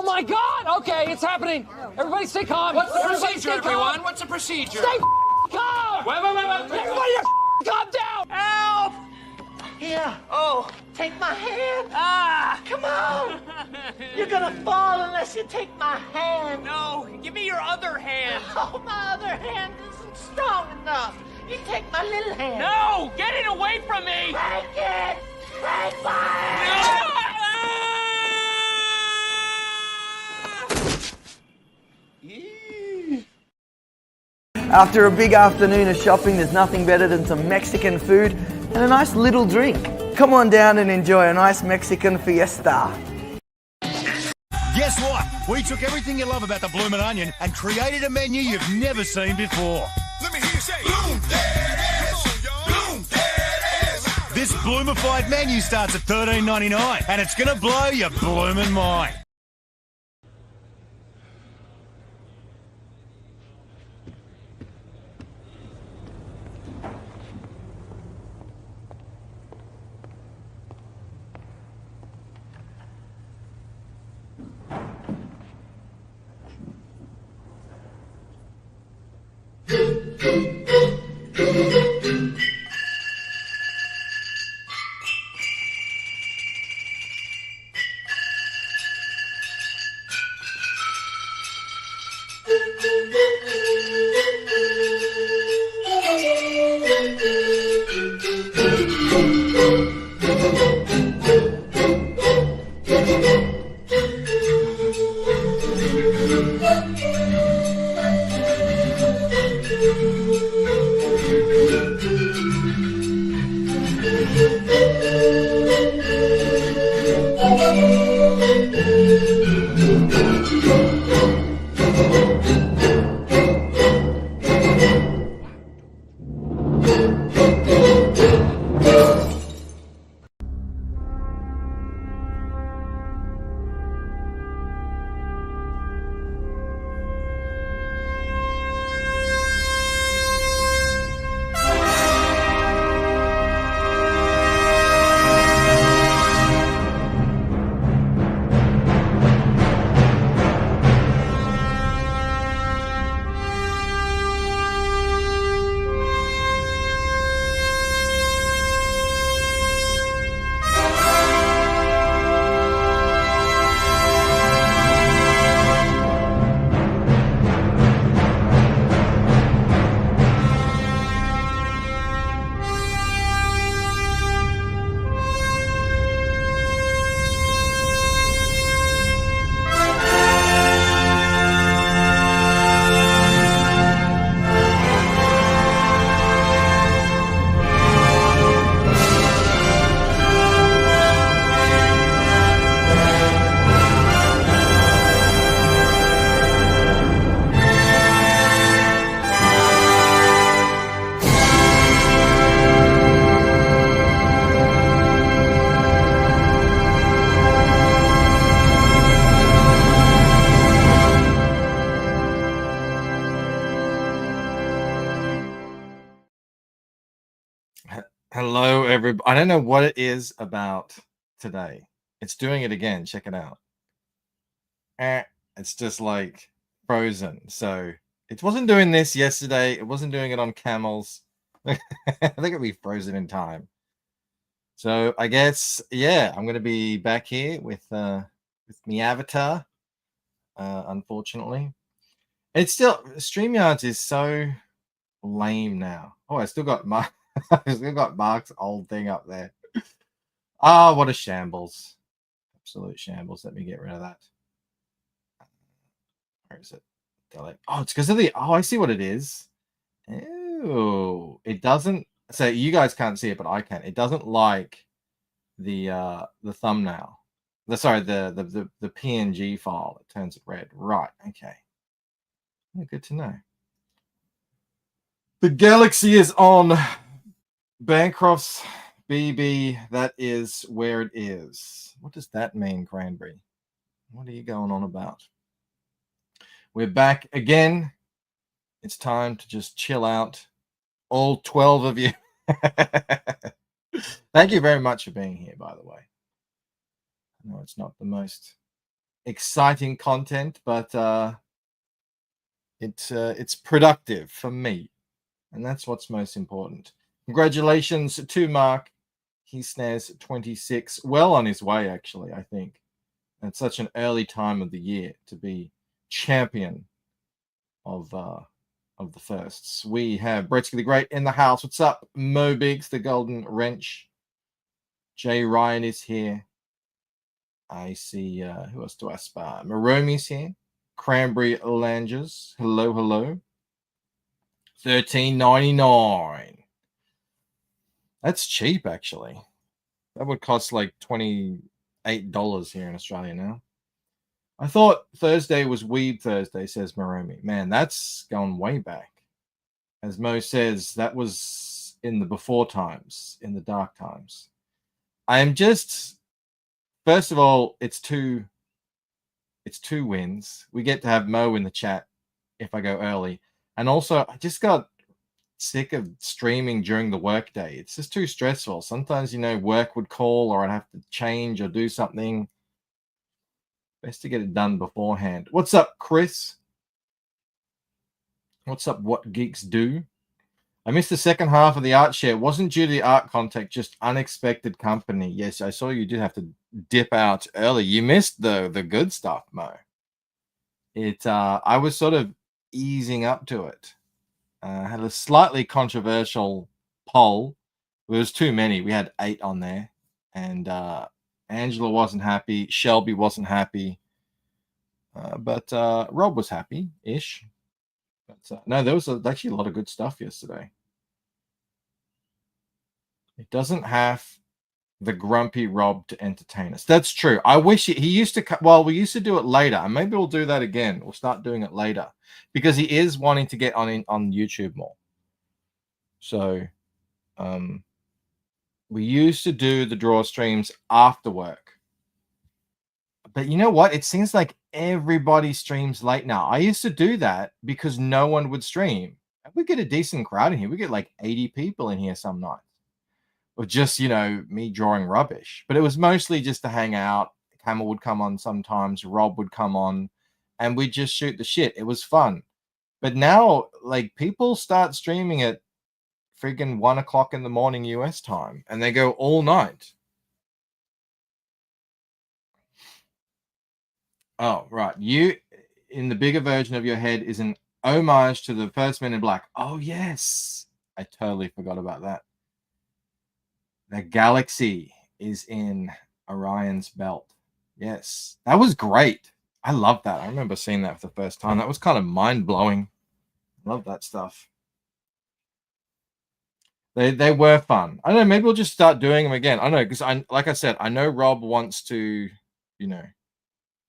Oh my God! Okay, it's happening. Everybody stay calm. What's the Everybody procedure, everyone? What's the procedure? Stay calm! Wait. Everybody calm down! Help! Here, Oh, take my hand. come on. You're gonna fall unless you take my hand. No, give me your other hand. Oh, my other hand isn't strong enough. You take my little hand. No, get it away from me. Take it. Take my hand. After a big afternoon of shopping, there's nothing better than some Mexican food and a nice little drink. Come on down and enjoy a nice Mexican fiesta. Guess what? We took everything you love about the Bloomin' Onion and created a menu you've never seen before. Let me hear you say, Bloom that ass. Bloom that ass. This bloomified menu starts at $13.99 and it's gonna blow your bloomin' mind. Hello, everybody. I don't know what it is about today. It's doing it again. Check it out. It's just like frozen. So it wasn't doing this yesterday. It wasn't doing it on camels. I think it'll be frozen in time. So I guess, yeah, I'm going to be back here with me avatar, unfortunately. It's still, StreamYards is so lame now. Oh, I still got my... I still got Mark's old thing up there. Ah, what a shambles. Absolute shambles. Let me get rid of that. Where is it? Delete. Oh, it's because of the... Oh, I see what it is. Oh, it doesn't... So you guys can't see it, but I can. It doesn't like the thumbnail. The PNG file. It turns it red. Right. Okay. Oh, good to know. The galaxy is on... Bancroft's BB, that is where it is. What does that mean, Cranberry? What are you going on about? We're back again. It's time to just chill out. All 12 of you. Thank you very much for being here, by the way. I know it's not the most exciting content, but it's productive for me, and that's what's most important. Congratulations to Mark. He snares 26, well on his way, actually, I think. At such an early time of the year to be champion of the firsts. We have Bretsky the Great in the house. What's up, Mo Biggs, the Golden Wrench? Jay Ryan is here. I see, who else do I spy? Maromi's here. Cranberry Langes. Hello, hello. $13.99. That's cheap, actually. That would cost like $28 here in Australia now. I thought Thursday was Weeb Thursday, says Maromi. Man, that's going way back. As Mo says, that was in the before times, in the dark times. I am just, first of all, it's two wins. We get to have Mo in the chat if I go early. And also, I just got sick of streaming during the workday. It's just too stressful. Sometimes, work would call or I'd have to change or do something. Best to get it done beforehand. What's up, Chris? What's up, What Geeks Do? I missed the second half of the art share. It wasn't due to the art contact, just unexpected company. Yes, I saw you did have to dip out early. You missed the good stuff, Mo. I was sort of easing up to it. Had a slightly controversial poll. There was too many. We had 8 on there. And Angela wasn't happy. Shelby wasn't happy. But Rob was happy-ish. But no, there was actually a lot of good stuff yesterday. It doesn't have the grumpy Rob to entertain us. That's true. I wish he used to. Well, we used to do it later, and maybe we'll do that again. We'll start doing it later because he is wanting to get on YouTube more. So, we used to do the draw streams after work. But you know what? It seems like everybody streams late now. I used to do that because no one would stream. We get a decent crowd in here. We get like 80 people in here some nights. Or just, me drawing rubbish. But it was mostly just to hang out. Camel would come on sometimes. Rob would come on. And we'd just shoot the shit. It was fun. But now, like, people start streaming at friggin' 1 o'clock in the morning US time. And they go all night. Oh, right. You, in the bigger version of your head, is an homage to the first Men in Black. Oh, yes. I totally forgot about that. The galaxy is in Orion's belt. Yes. That was great. I love that. I remember seeing that for the first time. That was kind of mind-blowing. Love that stuff. They were fun. I don't know. Maybe we'll just start doing them again. I don't know, because like I said, I know Rob wants to,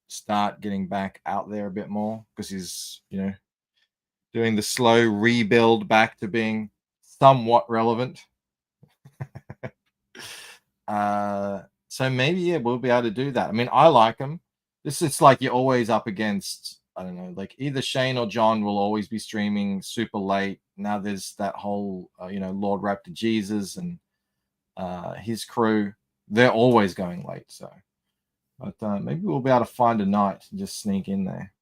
start getting back out there a bit more because he's, doing the slow rebuild back to being somewhat relevant. So maybe, we'll be able to do that. I mean, I like them. It's like you're always up against, I don't know, like either Shane or John will always be streaming super late. Now there's that whole, Lord Raptor Jesus and his crew. They're always going late, so. But maybe we'll be able to find a night and just sneak in there.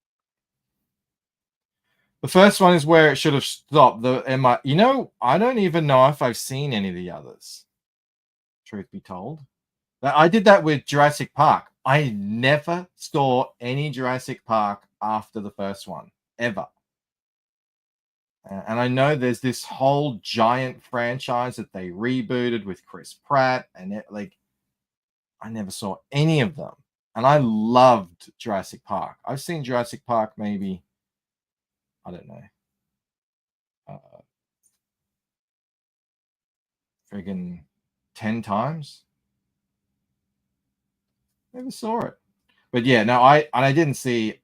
The first one is where it should have stopped. I don't even know if I've seen any of the others. Truth be told. I did that with Jurassic Park. I never saw any Jurassic Park after the first one, ever. And I know there's this whole giant franchise that they rebooted with Chris Pratt. And I never saw any of them. And I loved Jurassic Park. I've seen Jurassic Park maybe, I don't know, friggin' 10 times. Never saw it. But yeah, no, I didn't see.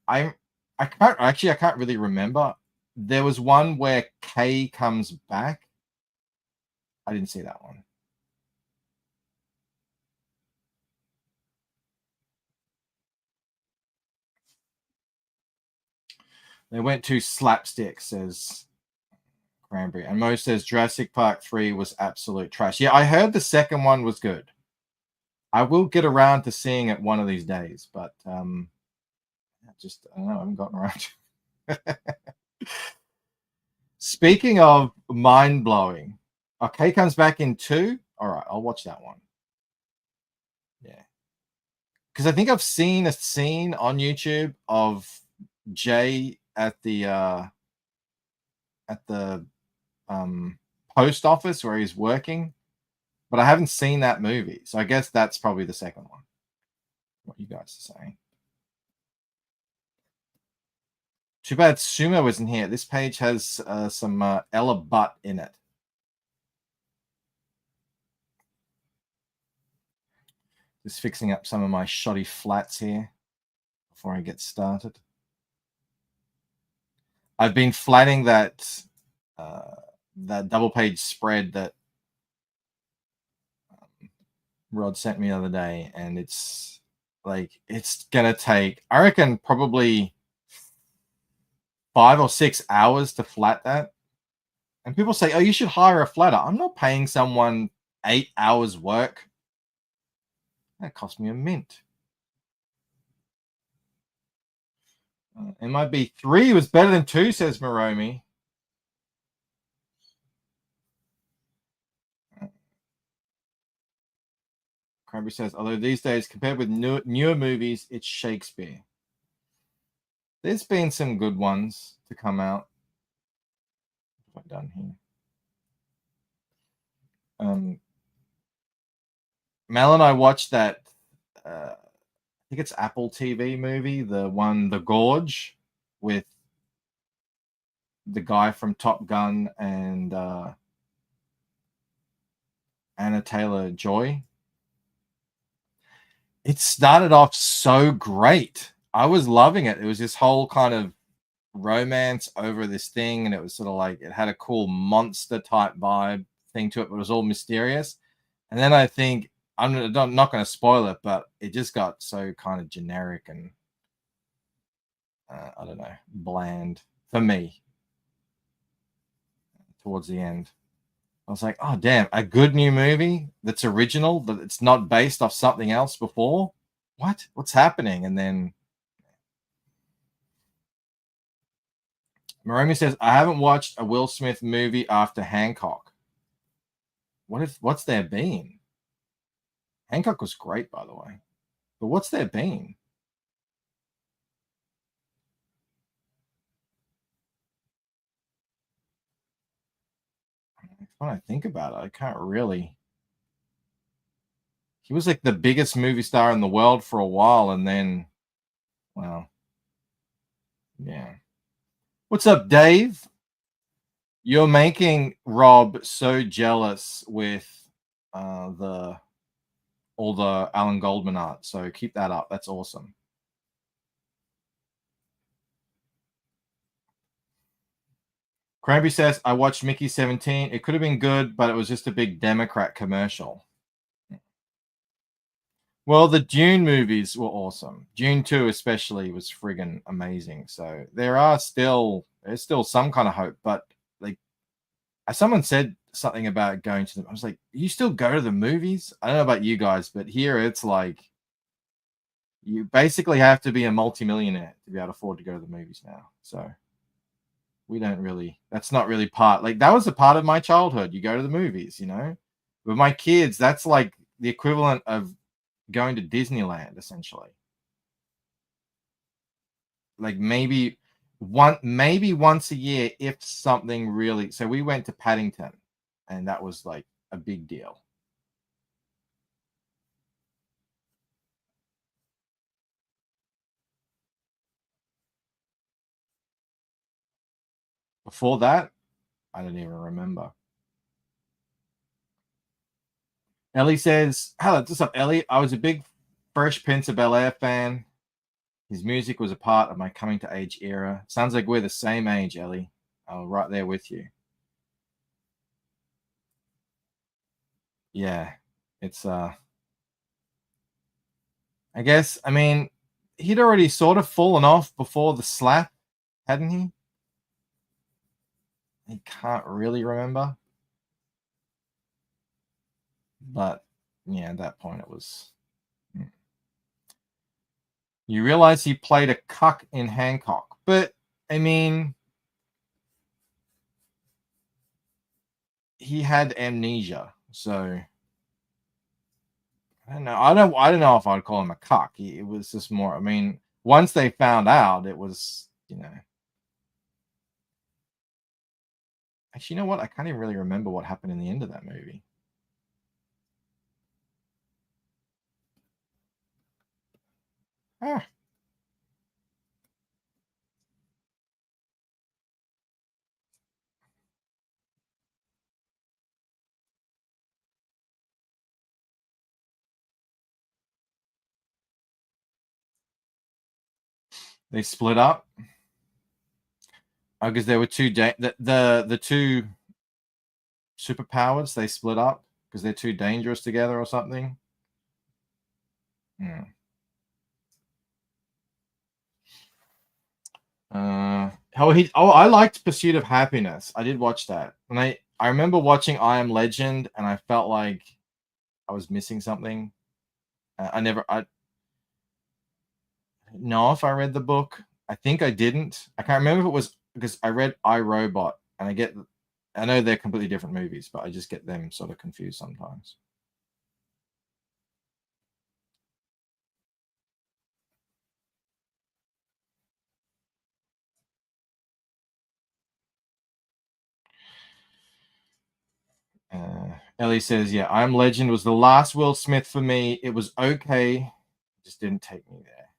I can't really remember. There was one where Kay comes back. I didn't see that one. They went to slapstick, says Cranberry. And Mo says Jurassic Park 3 was absolute trash. Yeah, I heard the second one was good. I will get around to seeing it one of these days, but I don't know, I haven't gotten around to it. Speaking of mind blowing, okay, comes back in 2. All right, I'll watch that one. Yeah, because I think I've seen a scene on YouTube of Jay at the post office where he's working, but I haven't seen that movie, so I guess that's probably the second one. What you guys are saying? Too bad Sumo isn't here. This page has some Ella Butt in it. Just fixing up some of my shoddy flats here before I get started. I've been flatting that double page spread that Rod sent me the other day, and it's gonna take, I reckon, probably 5 or 6 hours to flat that. And people say, oh, you should hire a flatter. I'm not paying someone 8 hours work. That cost me a mint. MIB 3 was better than 2, says Moromi. Cranberry says, although these days, compared with newer movies, it's Shakespeare. There's been some good ones to come out. What have I done here? Mel and I watched that, I think it's Apple TV movie, The Gorge, with the guy from Top Gun and Anna Taylor-Joy. It started off so great. I was loving it. It was this whole kind of romance over this thing, and it was sort of like, it had a cool monster type vibe thing to it, but it was all mysterious. And then I think, I'm not going to spoil it, but it just got so kind of generic and I don't know, bland for me towards the end. I was like, oh, damn, a good new movie that's original, but it's not based off something else before? What? What's happening? And then Moromi says, I haven't watched a Will Smith movie after Hancock. What's there been? Hancock was great, by the way. But what's there been? When I think about it, I can't really. He was like the biggest movie star in the world for a while, and then, well, yeah. What's up, Dave? You're making Rob so jealous with all the Alan Goldman art, so keep that up. That's awesome. Cranberry says, I watched Mickey 17. It could have been good, but it was just a big Democrat commercial. Well, the Dune movies were awesome. Dune 2 especially was friggin' amazing. So there's still some kind of hope, but like someone said something about going to them. I was like, you still go to the movies? I don't know about you guys, but here it's like you basically have to be a multimillionaire to be able to afford to go to the movies now. So we don't really, that's not really part, like that was a part of my childhood. You go to the movies, you know, with my kids, that's like the equivalent of going to Disneyland, essentially. Like maybe once a year, if something really, so we went to Paddington and that was like a big deal. Before that, I don't even remember. Ellie says, hello, what's up, Ellie? I was a big Fresh Prince of Bel-Air fan. His music was a part of my coming to age era. Sounds like we're the same age, Ellie. I'm right there with you. Yeah, it's I guess, I mean, he'd already sort of fallen off before the slap, hadn't he? He can't really remember. But yeah, at that point it was You realize he played a cuck in Hancock, but I mean, he had amnesia, so I don't know. I don't know if I'd call him a cuck. It was just more. I mean, once they found out, it was, you know. Actually, you know what? I can't even really remember what happened in the end of that movie. Ah. They split up because there were the two superpowers. They split up because they're too dangerous together or something. Yeah. I liked Pursuit of Happiness. I did watch that, and I remember watching I Am Legend, and I felt like I was missing something. I don't know if I read the book. I think I didn't. I can't remember if it was because I read I, Robot, and I know they're completely different movies, but I just get them sort of confused sometimes. Ellie says, "Yeah, I Am Legend was the last Will Smith for me. It was okay, it just didn't take me there."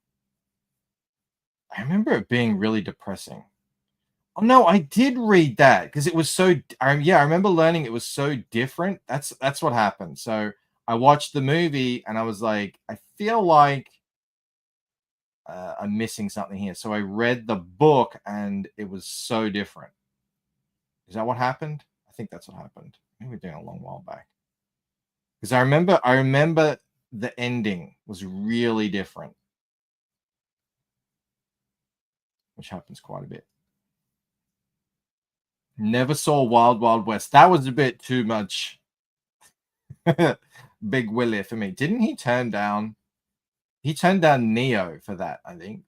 I remember it being really depressing. Oh no, I did read that because it was so. I remember learning it was so different. That's what happened. So I watched the movie and I was like, I feel like I'm missing something here. So I read the book and it was so different. Is that what happened? I think that's what happened. Maybe we're doing a long while back because I remember the ending was really different, which happens quite a bit. Never saw Wild Wild West. That was a bit too much. Big Willie for me. Didn't he turn down? He turned down Neo for that, I think.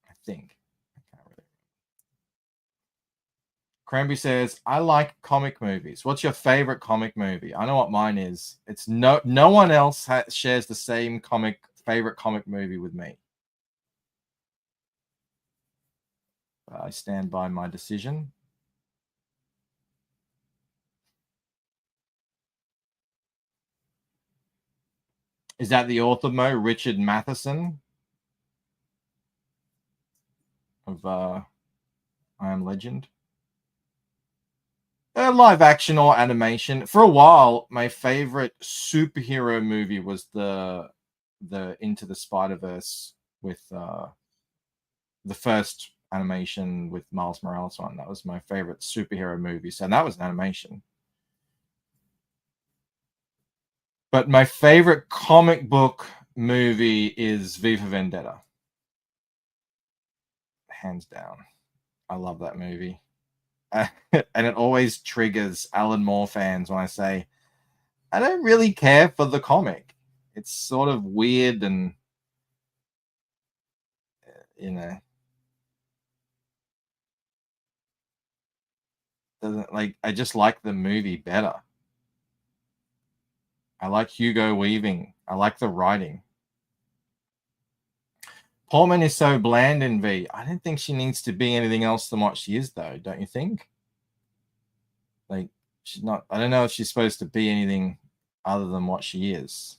I can't really. Cranberry says, "I like comic movies. What's your favorite comic movie?" I know what mine is. It's no one else shares the same favorite comic movie with me. I stand by my decision. Is that the author, Mo? Richard Matheson of I Am Legend? Live action or animation. For a while, my favorite superhero movie was the Into the Spider-Verse with the first animation with Miles Morales one. That was my favorite superhero movie. So that was an animation. But my favorite comic book movie is V for Vendetta. Hands down. I love that movie. And it always triggers Alan Moore fans when I say, I don't really care for the comic. It's sort of weird and, you know, doesn't like, I just like the movie better. I like Hugo Weaving. I like the writing. Pullman is so bland in V. I don't think she needs to be anything else than what she is, though. Don't you think? Like, she's not. I don't know if she's supposed to be anything other than what she is.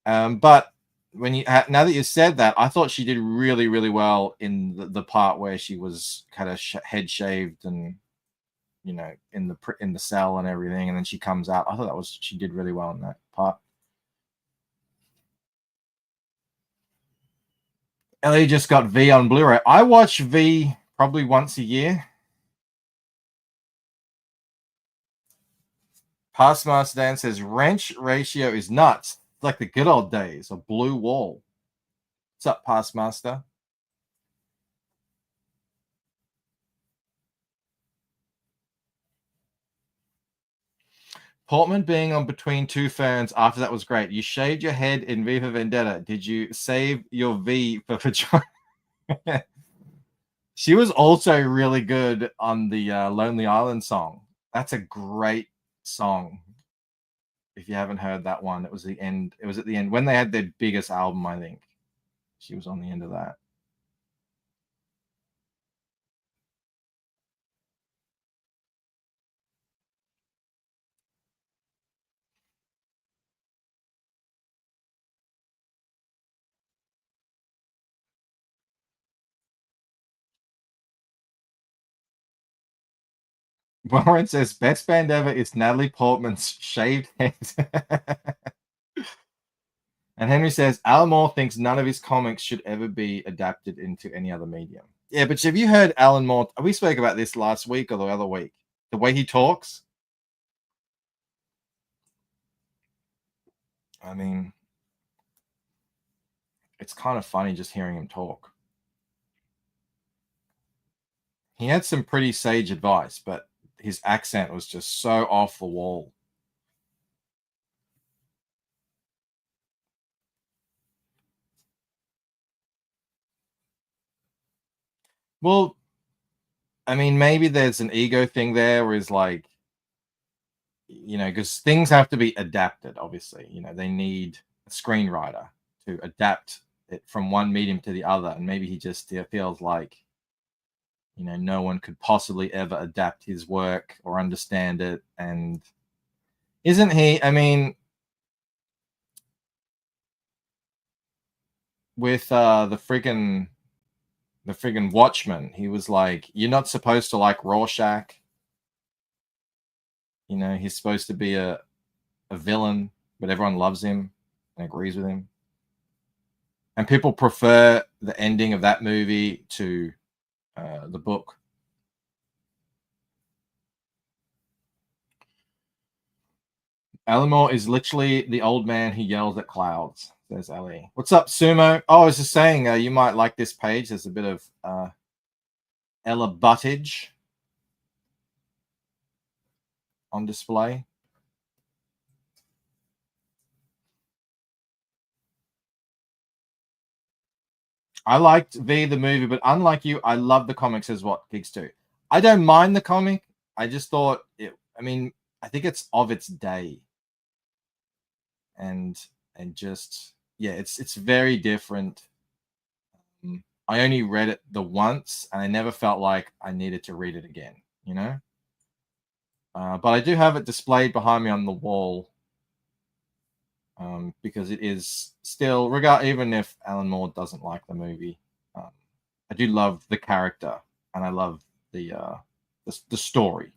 But when you now that you said that, I thought she did really, really well in the part where she was kind of head shaved and, you know, in the cell and everything, and then she comes out. I thought she did really well in that part. Ellie just got V on Blu-ray. I watch V probably once a year. Passmaster Dan says wrench ratio is nuts. It's like the good old days. A blue wall. What's up, Passmaster? Portman being on Between Two Ferns after that was great. You shaved your head in V for Vendetta. Did you save your V for vagina? She was also really good on the Lonely Island song. That's a great song. If you haven't heard that one, it was the end. It was at the end when they had their biggest album, I think. She was on the end of that. Warren says best band ever is Natalie Portman's shaved head. And Henry says Alan Moore thinks none of his comics should ever be adapted into any other medium. Yeah, but have you heard Alan Moore? We spoke about this last week or the other week. The way he talks. I mean, it's kind of funny just hearing him talk. He had some pretty sage advice, but his accent was just so off the wall. Well, I mean, maybe there's an ego thing there where he's like, you know, because things have to be adapted, obviously. You know, they need a screenwriter to adapt it from one medium to the other. And maybe he just feels like, you know, no one could possibly ever adapt his work or understand it. And isn't he, I mean, with the friggin' Watchmen, he was like, you're not supposed to like Rorschach. You know, he's supposed to be a villain, but everyone loves him and agrees with him. And people prefer the ending of that movie to the book. Alan Moore is literally the old man who yells at clouds, says Ali. What's up, Sumo? Oh, I was just saying, you might like this page. There's a bit of Ella Buttage on display. I liked V the movie, but unlike you, I love the comics as what Gigs do. I don't mind the comic. I just thought it, I mean, I think it's of its day. And just, yeah, it's very different. I only read it the once, and I never felt like I needed to read it again, you know? But I do have it displayed behind me on the wall because it is still, even if Alan Moore doesn't like the movie, I do love the character, and I love the story.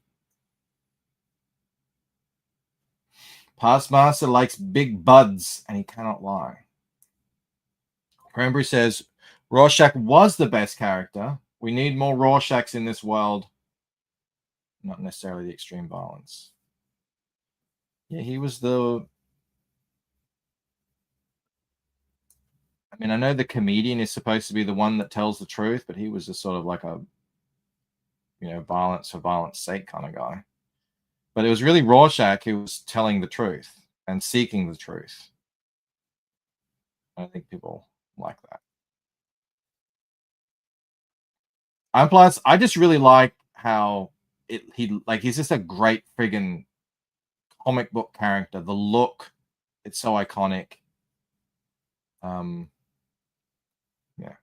Past Master likes big buds, and he cannot lie. Cranberry says, Rorschach was the best character. We need more Rorschachs in this world. Not necessarily the extreme violence. Yeah, he was the... I mean, I know the comedian is supposed to be the one that tells the truth, but he was just sort of like a, you know, violence for violence sake kind of guy. But it was really Rorschach who was telling the truth and seeking the truth. I think people like that. And plus, I just really like how he's just a great friggin' comic book character. The look, it's so iconic. Yeah.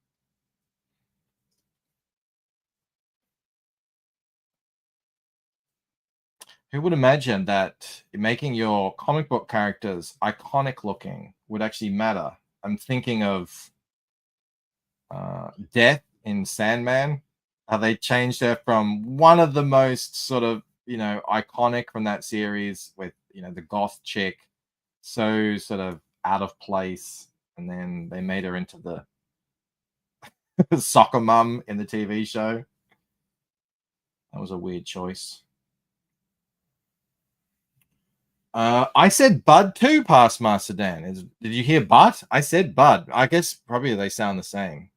Who would imagine that making your comic book characters iconic looking would actually matter? I'm thinking of Death in Sandman. How they changed her from one of the most sort of, you know, iconic from that series with, you know, the goth chick, so sort of out of place, and then they made her into the soccer mum in the TV show. That was a weird choice. I said Bud too, past Master Dan. Did you hear Butt? I said Bud. I guess probably they sound the same.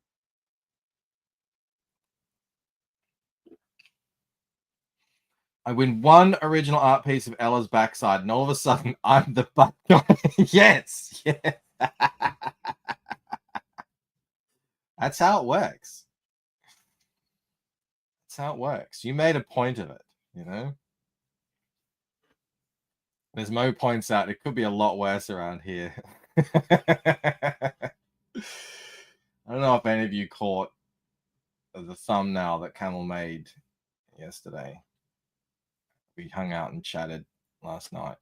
I win one original art piece of Ella's backside, and all of a sudden, I'm the butt guy. Yes, yeah. That's how it works. That's how it works. You made a point of it, you know? As Mo points out, it could be a lot worse around here. I don't know if any of you caught the thumbnail that Camel made yesterday. We hung out and chatted last night.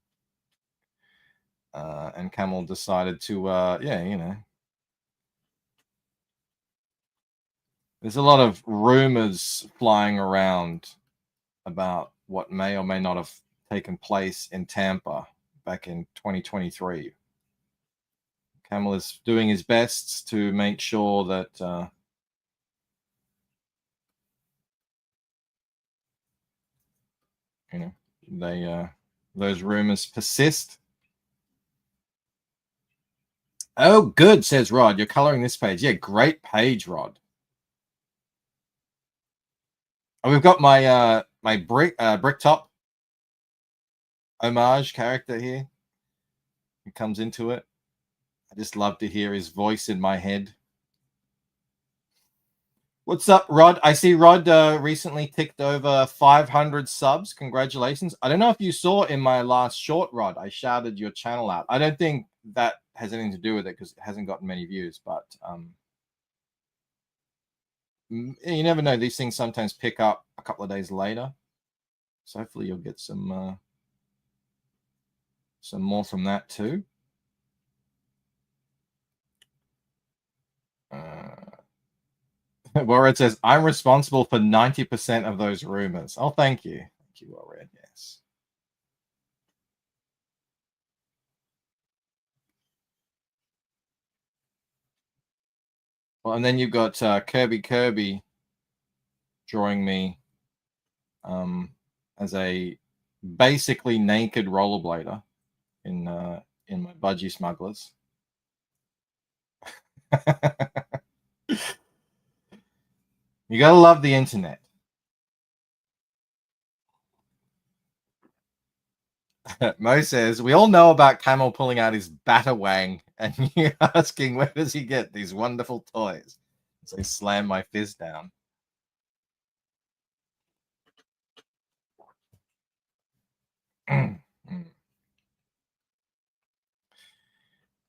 And Camel decided to, yeah, you know. There's a lot of rumors flying around about what may or may not have taken place in Tampa back in 2023. Camel is doing his best to make sure that you know, they those rumors persist. Oh, good, says Rod. You're coloring this page. Yeah, great page, Rod. And we've got my my bricktop homage character here. He comes into it. I just love to hear his voice in my head. What's up, Rod? I see Rod recently ticked over 500 subs. Congratulations. I don't know if you saw in my last short, Rod, I shouted your channel out. I don't think that has anything to do with it because it hasn't gotten many views, but you never know. These things sometimes pick up a couple of days later. So hopefully you'll get some more from that too. Warred says, I'm responsible for 90% of those rumors. Oh, thank you. Thank you, Warred. Yes. Well, and then you've got Kirby drawing me as a basically naked rollerblader in my Budgie Smugglers. You gotta love the internet. Mo says, we all know about Camel pulling out his Batawang, and you asking where does he get these wonderful toys? So I slam my fist down.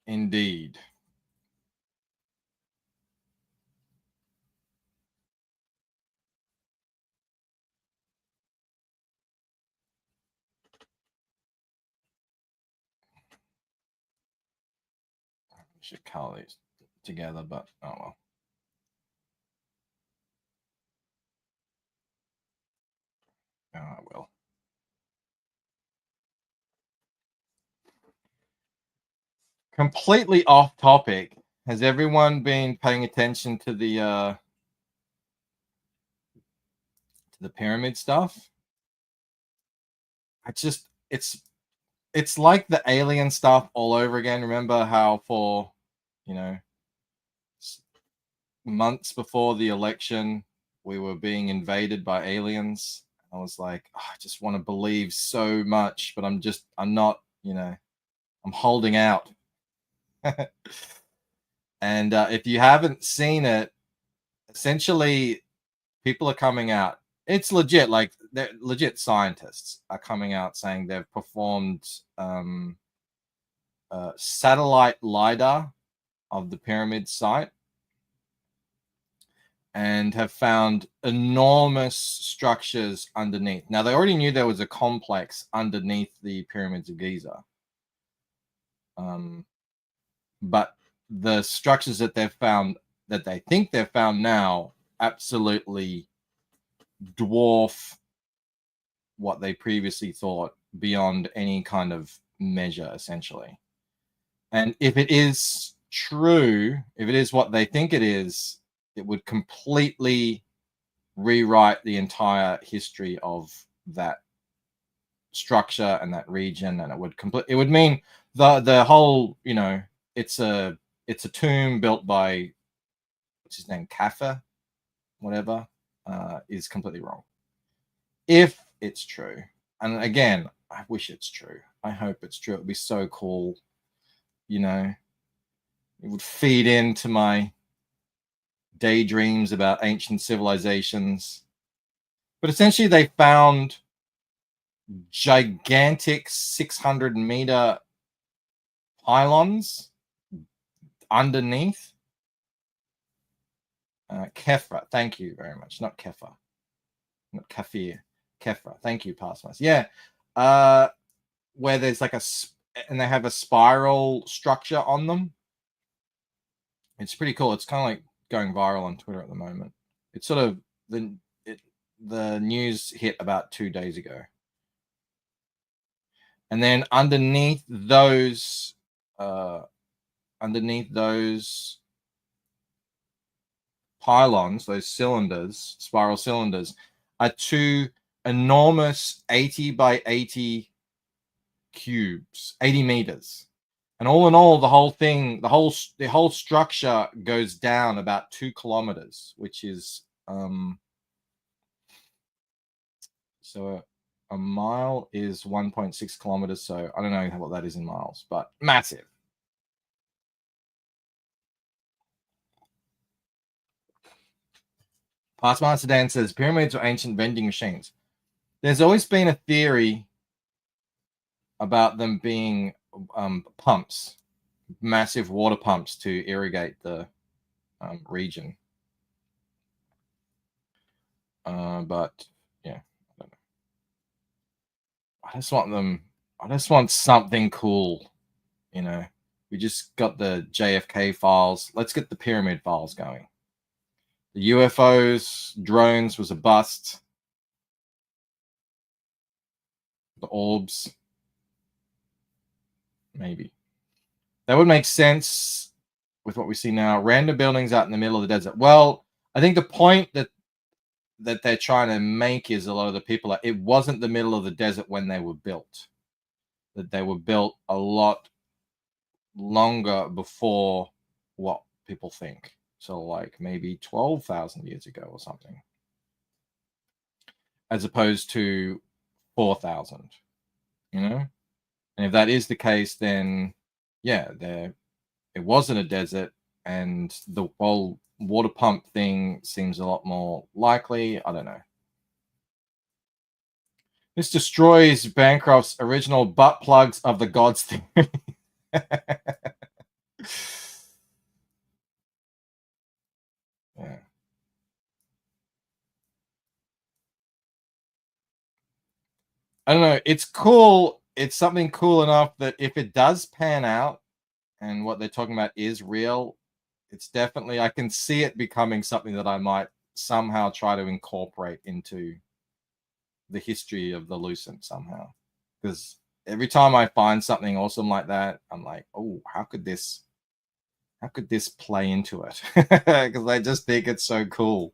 Indeed. Should color these together, but oh well. Oh, I will. Completely off topic. Has everyone been paying attention to the pyramid stuff? It's like the alien stuff all over again. Remember how for, you know, months before the election, we were being invaded by aliens. I was like, oh, I just want to believe so much, but I'm not, you know, I'm holding out. And if you haven't seen it, essentially people are coming out. It's legit, like they're legit scientists are coming out saying they've performed satellite LiDAR of the pyramid site and have found enormous structures underneath. Now, they already knew there was a complex underneath the pyramids of Giza. But the structures that they've found, that they think they've found now, absolutely dwarf what they previously thought beyond any kind of measure, essentially. And if it is true, if it is what they think it is, it would completely rewrite the entire history of that structure and that region, and it would mean the whole, you know, it's a tomb built by, what's his name, Kaffa, whatever, is completely wrong. If it's true. And again, I wish it's true. I hope it's true. It would be so cool. You know, it would feed into my daydreams about ancient civilizations. But essentially, they found gigantic 600-meter pylons underneath. Kefra, thank you very much. Not Kefa. Not Kafir. Kefra, thank you, Passmas. Yeah. Where there's like and they have a spiral structure on them. It's pretty cool. It's kind of like going viral on Twitter at the moment. It's sort of the news hit about 2 days ago. And then underneath those pylons, those cylinders, spiral cylinders, are 2 enormous 80 by 80 cubes, 80 meters. And all in all, the whole thing, the whole structure goes down about 2 kilometers, which is so a mile is 1.6 kilometers. So I don't know what that is in miles, but massive. Passmaster Dan says pyramids are ancient vending machines. There's always been a theory about them being pumps, massive water pumps to irrigate the region. But yeah, I don't know. I just want something cool, you know. We just got the JFK files. Let's get the pyramid files going. The UFOs, drones was a bust. The orbs, maybe. That would make sense with what we see now. Random buildings out in the middle of the desert. Well, I think the point that they're trying to make is a lot of the people, it wasn't the middle of the desert when they were built. That they were built a lot longer before what people think. So like maybe 12,000 years ago or something. As opposed to 4,000, you know? And if that is the case, then yeah, it wasn't a desert, and the whole water pump thing seems a lot more likely. I don't know. This destroys Bancroft's original butt plugs of the gods theory. Yeah. I don't know. It's cool. It's something cool enough that if it does pan out and what they're talking about is real, it's definitely, I can see it becoming something that I might somehow try to incorporate into the history of the Lucent somehow. Because every time I find something awesome like that, I'm like, oh, how could this play into it? Because I just think it's so cool.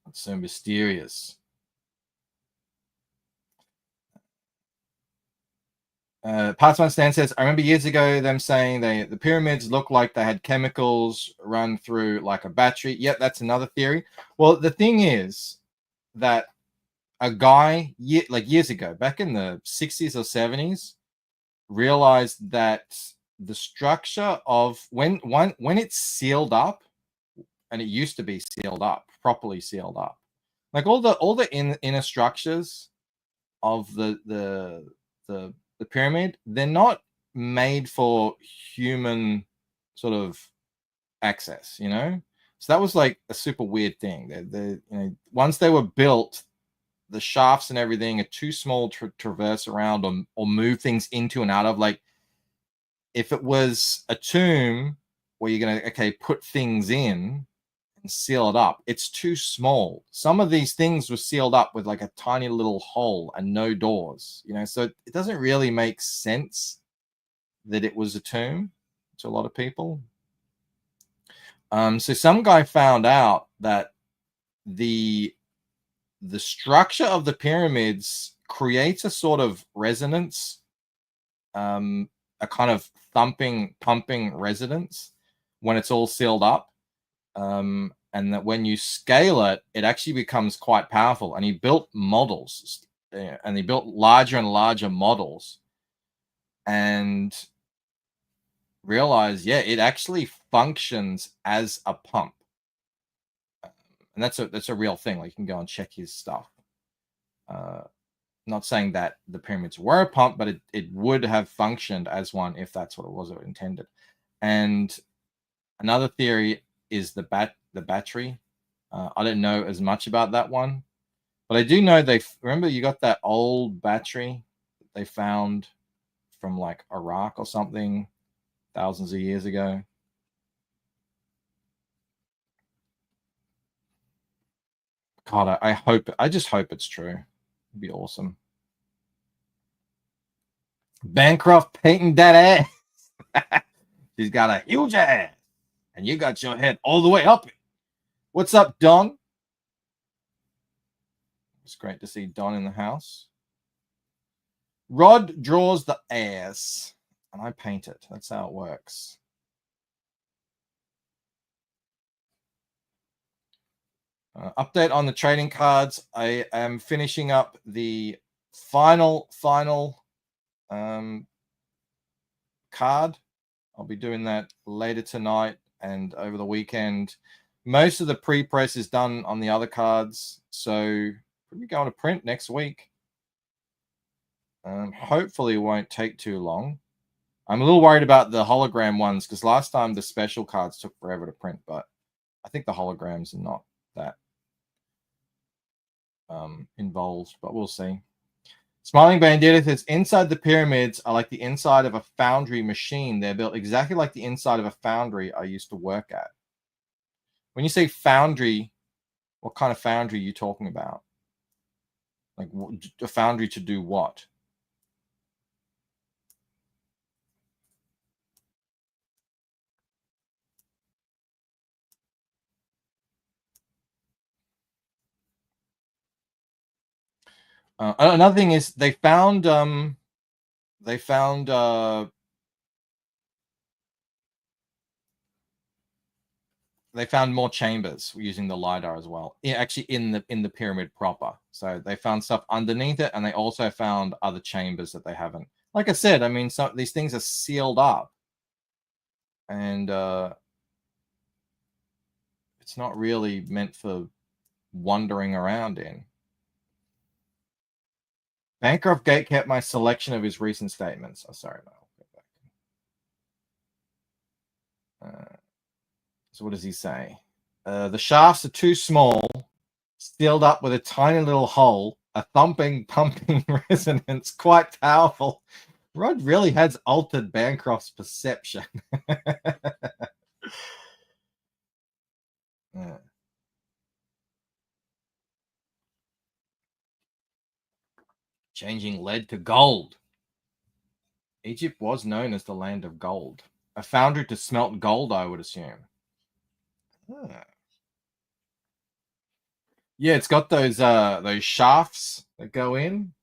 It's so mysterious. Passman Stan says, I remember years ago them saying the pyramids look like they had chemicals run through like a battery. Yep, that's another theory. Well, the thing is that a guy like years ago, back in the 60s or 70s, realized that the structure of when it's sealed up, and it used to be sealed up, properly sealed up, like all the inner structures of the pyramid, they're not made for human sort of access, you know. So that was like a super weird thing. You know, once they were built, the shafts and everything are too small to traverse around or move things into and out of. Like if it was a tomb where you're gonna put things in and seal it up, it's too small. Some of these things were sealed up with like a tiny little hole and no doors, you know, so it doesn't really make sense that it was a tomb to a lot of people. So some guy found out that the structure of the pyramids creates a sort of resonance, a kind of thumping, pumping resonance when it's all sealed up. and that when you scale it, it actually becomes quite powerful. And he built models, and he built larger and larger models, and realized, yeah, it actually functions as a pump. And that's a real thing. Like, you can go and check his stuff. Not saying that the pyramids were a pump, but it would have functioned as one if that's what it was intended. And another theory is the battery. I don't know as much about that one, but I do know remember you got that old battery that they found from like Iraq or something thousands of years ago. God, I just hope it's true. It'd be awesome. Bancroft painting that ass. She's got a huge ass, and you got your head all the way up it. What's up, Don? It's great to see Don in the house. Rod draws the ass, and I paint it. That's how it works. Update on the trading cards. I am finishing up the final card. I'll be doing that later tonight and over the weekend. Most of the pre-press is done on the other cards, so we'll be going to print next week. Hopefully it won't take too long. I'm a little worried about the hologram ones because last time the special cards took forever to print, but I think the holograms are not that involved, but we'll see. Smiling Bandita says, inside the pyramids are like the inside of a foundry machine. They're built exactly like the inside of a foundry I used to work at. When you say foundry, what kind of foundry are you talking about? Like a foundry to do what? Another thing is they found more chambers using the LiDAR as well. Actually, in the pyramid proper. So they found stuff underneath it, and they also found other chambers that they haven't. Like I said, I mean, some these things are sealed up, and it's not really meant for wandering around in. Bancroft Gate kept my selection of his recent statements. Oh, sorry, no. So what does he say? The shafts are too small, sealed up with a tiny little hole, a thumping, pumping resonance, quite powerful. Rod really has altered Bancroft's perception. Yeah. Changing lead to gold. Egypt was known as the land of gold. A foundry to smelt gold, I would assume. Yeah, it's got those shafts that go in,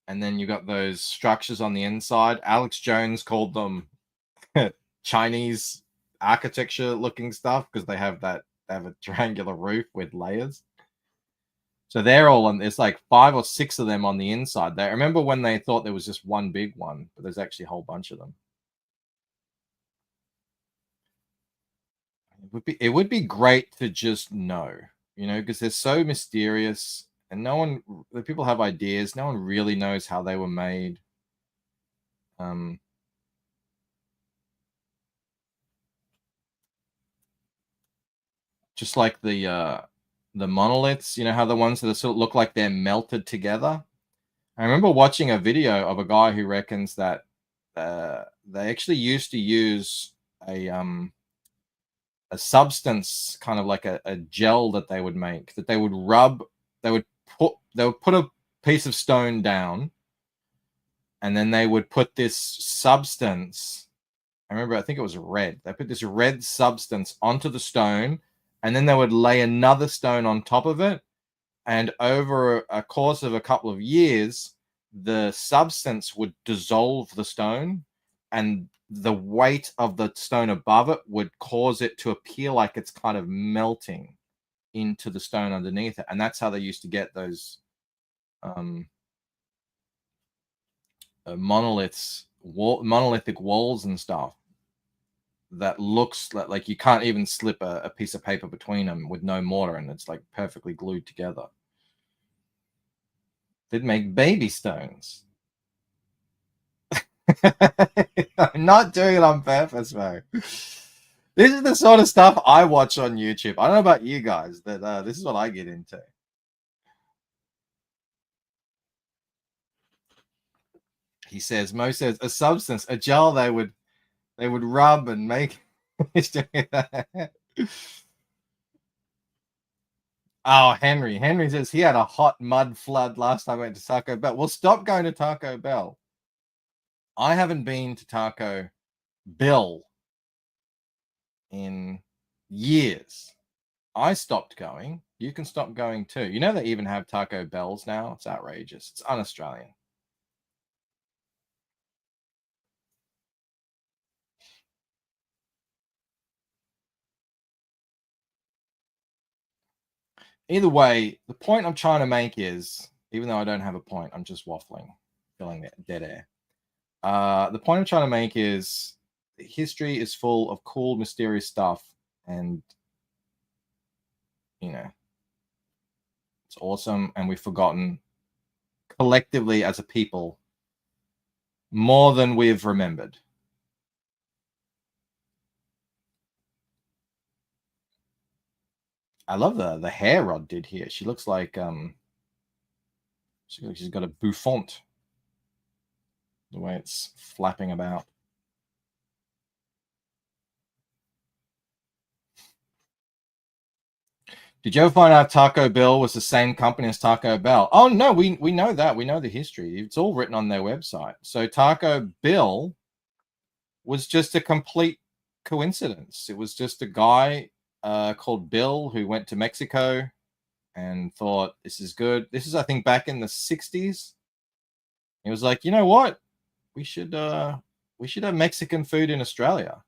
and then you got those structures on the inside. Alex Jones called them Chinese architecture looking stuff because they have a triangular roof with layers. So they're all on. There's like 5 or 6 of them on the inside. There. I remember when they thought there was just one big one, but there's actually a whole bunch of them. It would be great to just know, because they're so mysterious, and the people have ideas. No one really knows how they were made. Just like the monoliths, how the ones that sort of look like they're melted together. I remember watching a video of a guy who reckons that they actually used to use a substance, kind of like a gel that they would make, that they would rub. They would put a piece of stone down, and then they would put this substance. I think it was red. They put this red substance onto the stone, and then they would lay another stone on top of it. And over a course of a couple of years, the substance would dissolve the stone, and the weight of the stone above it would cause it to appear like it's kind of melting. into the stone underneath it, and that's how they used to get those monolithic walls and stuff that looks like you can't even slip a piece of paper between them with no mortar, and it's like perfectly glued together. They'd make baby stones. I'm not doing it on purpose, man. This is the sort of stuff I watch on YouTube. I don't know about you guys, but this is what I get into. He says, Mo says, a substance, a gel they would rub and make. Oh, Henry says he had a hot mud flood last time I went to Taco Bell. Well, stop going to Taco Bell. I haven't been to Taco Bell in years. I stopped going. You can stop going too. You know they even have Taco Bells now? It's outrageous. It's un-Australian. Either way, the point I'm trying to make is, even though I don't have a point, I'm just waffling, filling dead air. The point I'm trying to make is history is full of cool, mysterious stuff, and you know, it's awesome, and we've forgotten collectively as a people more than we've remembered. I love the hair Rod did here. She looks like she's got a bouffant. The way it's flapping about. Did you ever find out Taco Bell was the same company as Taco Bell? Oh no, we know that. We know the history. It's all written on their website. So Taco Bell was just a complete coincidence. It was just a guy called Bill who went to Mexico and thought, this is good. This is, I think, back in the 60s. He was like, you know what? We should have Mexican food in Australia.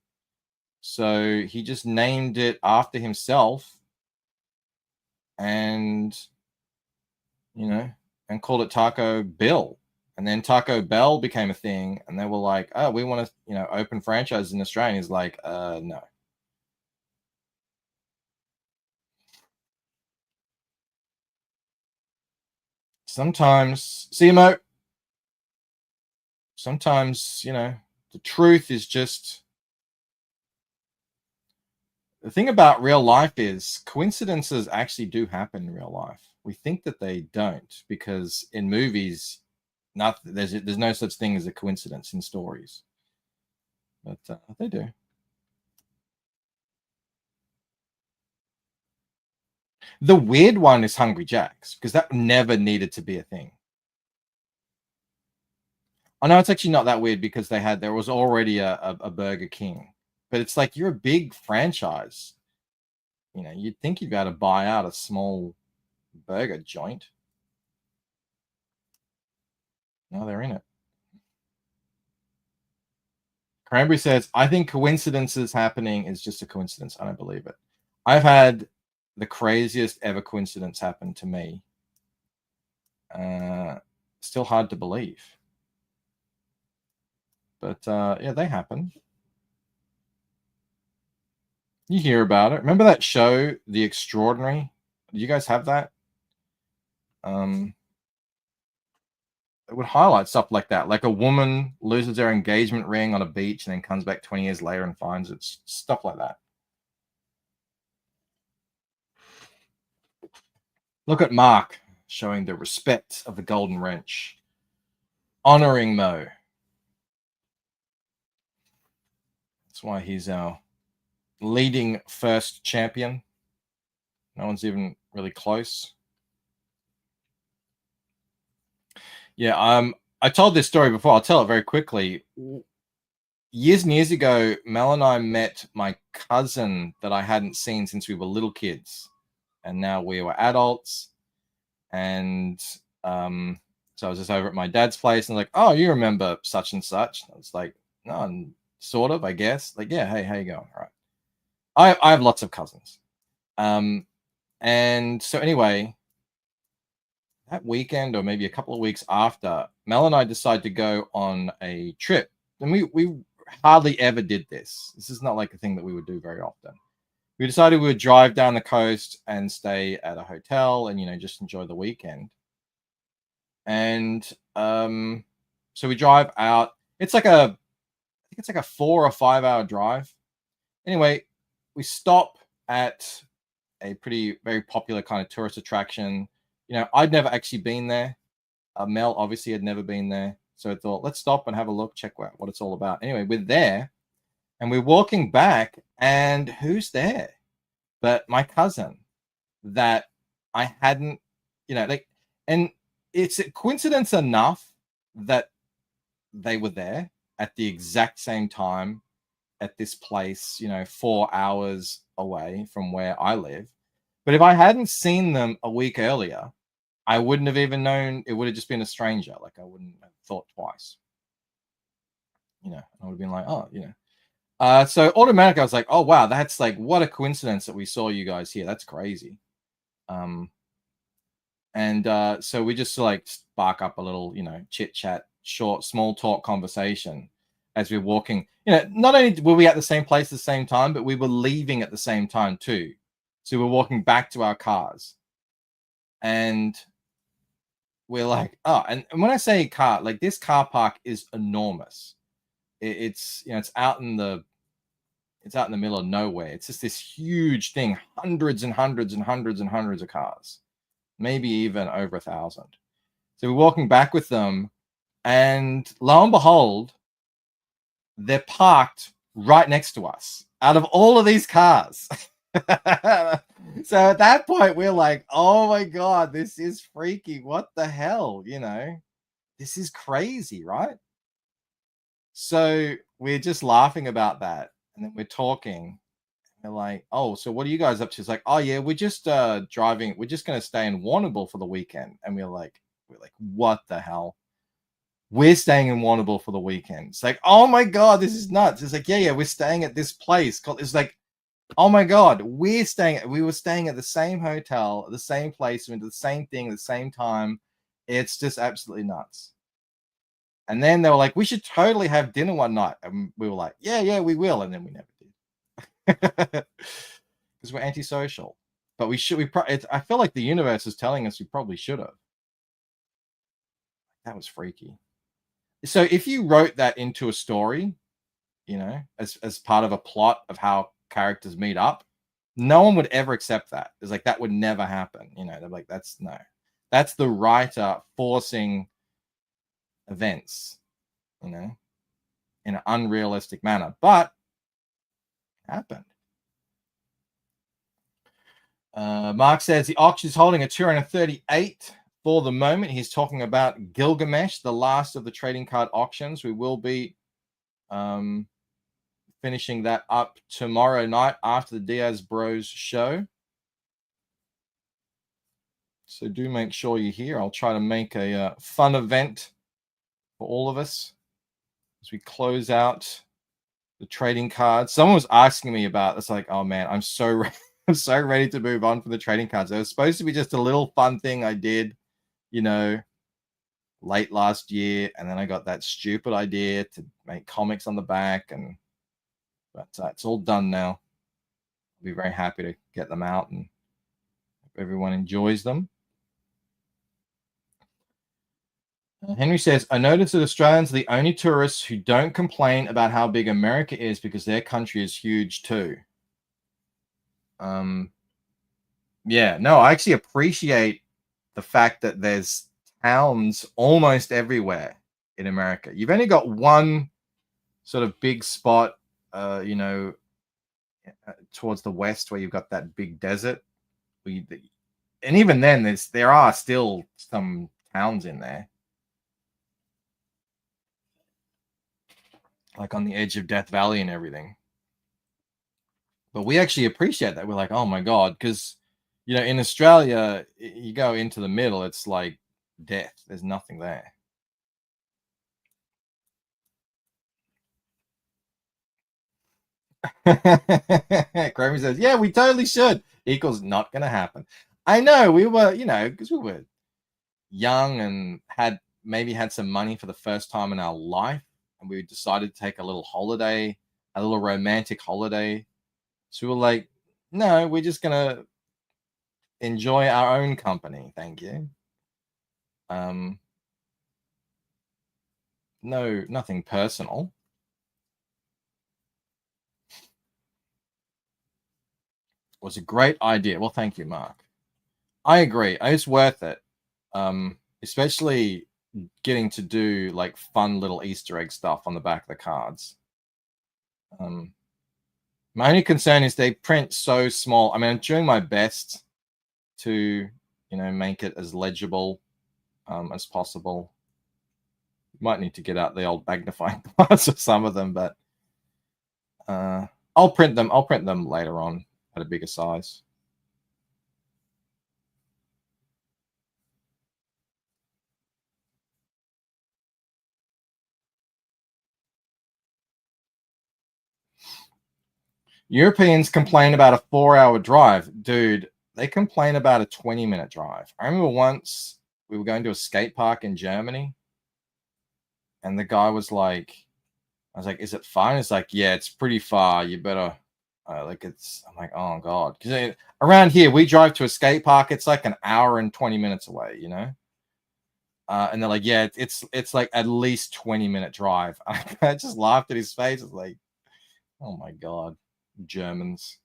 So he just named it after himself and, and called it Taco Bell. And then Taco Bell became a thing, and they were like, oh, we want to, open franchises in Australia. And he's like, no. Sometimes, CMO, sometimes, the truth is just, the thing about real life is coincidences actually do happen in real life. We think that they don't, because in movies, there's no such thing as a coincidence in stories, but they do. The weird one is Hungry Jack's, because that never needed to be a thing. I know it's actually not that weird, because there was already a Burger King, but it's like, you're a big franchise. You'd think you'd be able to buy out a small burger joint. No, they're in it. Cranberry says, I think coincidences happening is just a coincidence. I don't believe it. I've had the craziest ever coincidence happen to me. Still hard to believe. But yeah, they happen. You hear about it. Remember that show, The Extraordinary? Do you guys have that? It would highlight stuff like that. Like a woman loses her engagement ring on a beach and then comes back 20 years later and finds it. Stuff like that. Look at Mark showing the respect of the Golden Wrench. Honoring Mo. That's why he's our leading first champion. No one's even really close. Yeah, I told this story before. I'll tell it very quickly. Years and years ago, Mel and I met my cousin that I hadn't seen since we were little kids. And now we were adults. And so I was just over at my dad's place and like, oh, you remember such and such? I was like, no, sort of, I guess. Like, yeah, hey, how you going? All right. I have lots of cousins. And so anyway, that weekend or maybe a couple of weeks after, Mel and I decided to go on a trip. And we hardly ever did this. This is not like a thing that we would do very often. We decided we would drive down the coast and stay at a hotel and, you know, just enjoy the weekend. And so we drive out. It's like I think it's like a 4 or 5 hour drive. Anyway, we stop at a very popular kind of tourist attraction. You know, I'd never actually been there. Mel obviously had never been there. So I thought, let's stop and have a look, check what it's all about. Anyway, we're there and we're walking back, and who's there but my cousin that I hadn't, you know, like, and it's a coincidence enough that they were there at the exact same time at this place, you know, 4 hours away from where I live. But if I hadn't seen them a week earlier, I wouldn't have even known. It would have just been a stranger. Like, I wouldn't have thought twice. You know, I would have been like, oh, you know. So automatically I was like, oh, wow, that's like, what a coincidence that we saw you guys here. That's crazy. So we just like spark up a little, you know, chit chat, short, small talk conversation as we're walking. You know, not only were we at the same place at the same time, but we were leaving at the same time too. So we're walking back to our cars, and we're like, oh, and when I say car, like, this car park is enormous. It's, you know, it's out in the middle of nowhere. It's just this huge thing, hundreds and hundreds and hundreds and hundreds of cars, maybe even over 1,000. So we're walking back with them, and lo and behold, they're parked right next to us out of all of these cars. So at that point, we're like, oh my God, this is freaky. What the hell? You know, this is crazy, right? So we're just laughing about that. And then we're talking. They're like, oh, so what are you guys up to? It's like, oh yeah, we're just driving. We're just going to stay in Warrnambool for the weekend. And we're like, what the hell? We're staying in Warrnambool for the weekend. It's like, oh my God, this is nuts. It's like, yeah, we're staying at this place. It's like, oh my God, we were staying at the same hotel, the same place, we went to the same thing at the same time. It's just absolutely nuts. And then they were like, we should totally have dinner one night. And we were like, yeah, we will. And then we never did. Because we're antisocial. But I feel like the universe is telling us we probably should have. That was freaky. So if you wrote that into a story, you know, as part of a plot of how characters meet up, no one would ever accept that. It's like, that would never happen. You know, they're like, that's the writer forcing events, you know, in an unrealistic manner, but it happened. Mark says the auction is holding a 238 for the moment. He's talking about Gilgamesh, the last of the trading card auctions. We will be finishing that up tomorrow night after the Diaz Bros show. So do make sure you're here. I'll try to make a fun event for all of us as we close out the trading cards. Someone was asking me about, it's like, oh man, I'm so ready to move on from the trading cards. It was supposed to be just a little fun thing I did, you know, late last year, and then I got that stupid idea to make comics on the back, but it's all done now. I'll be very happy to get them out and hope everyone enjoys them. Henry says, I noticed that Australians are the only tourists who don't complain about how big America is because their country is huge too. Yeah, no, I actually appreciate the fact that there's towns almost everywhere in America. You've only got one sort of big spot, you know, towards the west where you've got that big desert. And even then, there are still some towns in there, like on the edge of Death Valley and everything. But we actually appreciate that. We're like, oh my God, because, you know, in Australia, you go into the middle, it's like death. There's nothing there. Chromie says, yeah, we totally should. Equals not going to happen. I know, we were, because we were young and maybe had some money for the first time in our life. And we decided to take a little holiday, a little romantic holiday. So we were like, no, we're just going to enjoy our own company. Thank you. No, nothing personal. It was a great idea. Well, thank you, Mark. I agree. It's worth it. Especially getting to do like fun little Easter egg stuff on the back of the cards. My only concern is they print so small. I mean, I'm doing my best to, make it as legible as possible. Might need to get out the old magnifying glass of some of them, but I'll print them. I'll print them later on at a bigger size. Europeans complain about a 4-hour drive. Dude, they complain about a 20-minute drive. I remember once we were going to a skate park in Germany, and the guy was like, I was like, is it far? It's like, yeah, it's pretty far. You better, I'm like, oh, God. Because around here, we drive to a skate park. It's like an hour and 20 minutes away, and they're like, yeah, it's like at least 20-minute drive. I just laughed at his face. It's like, oh, my God. Germans.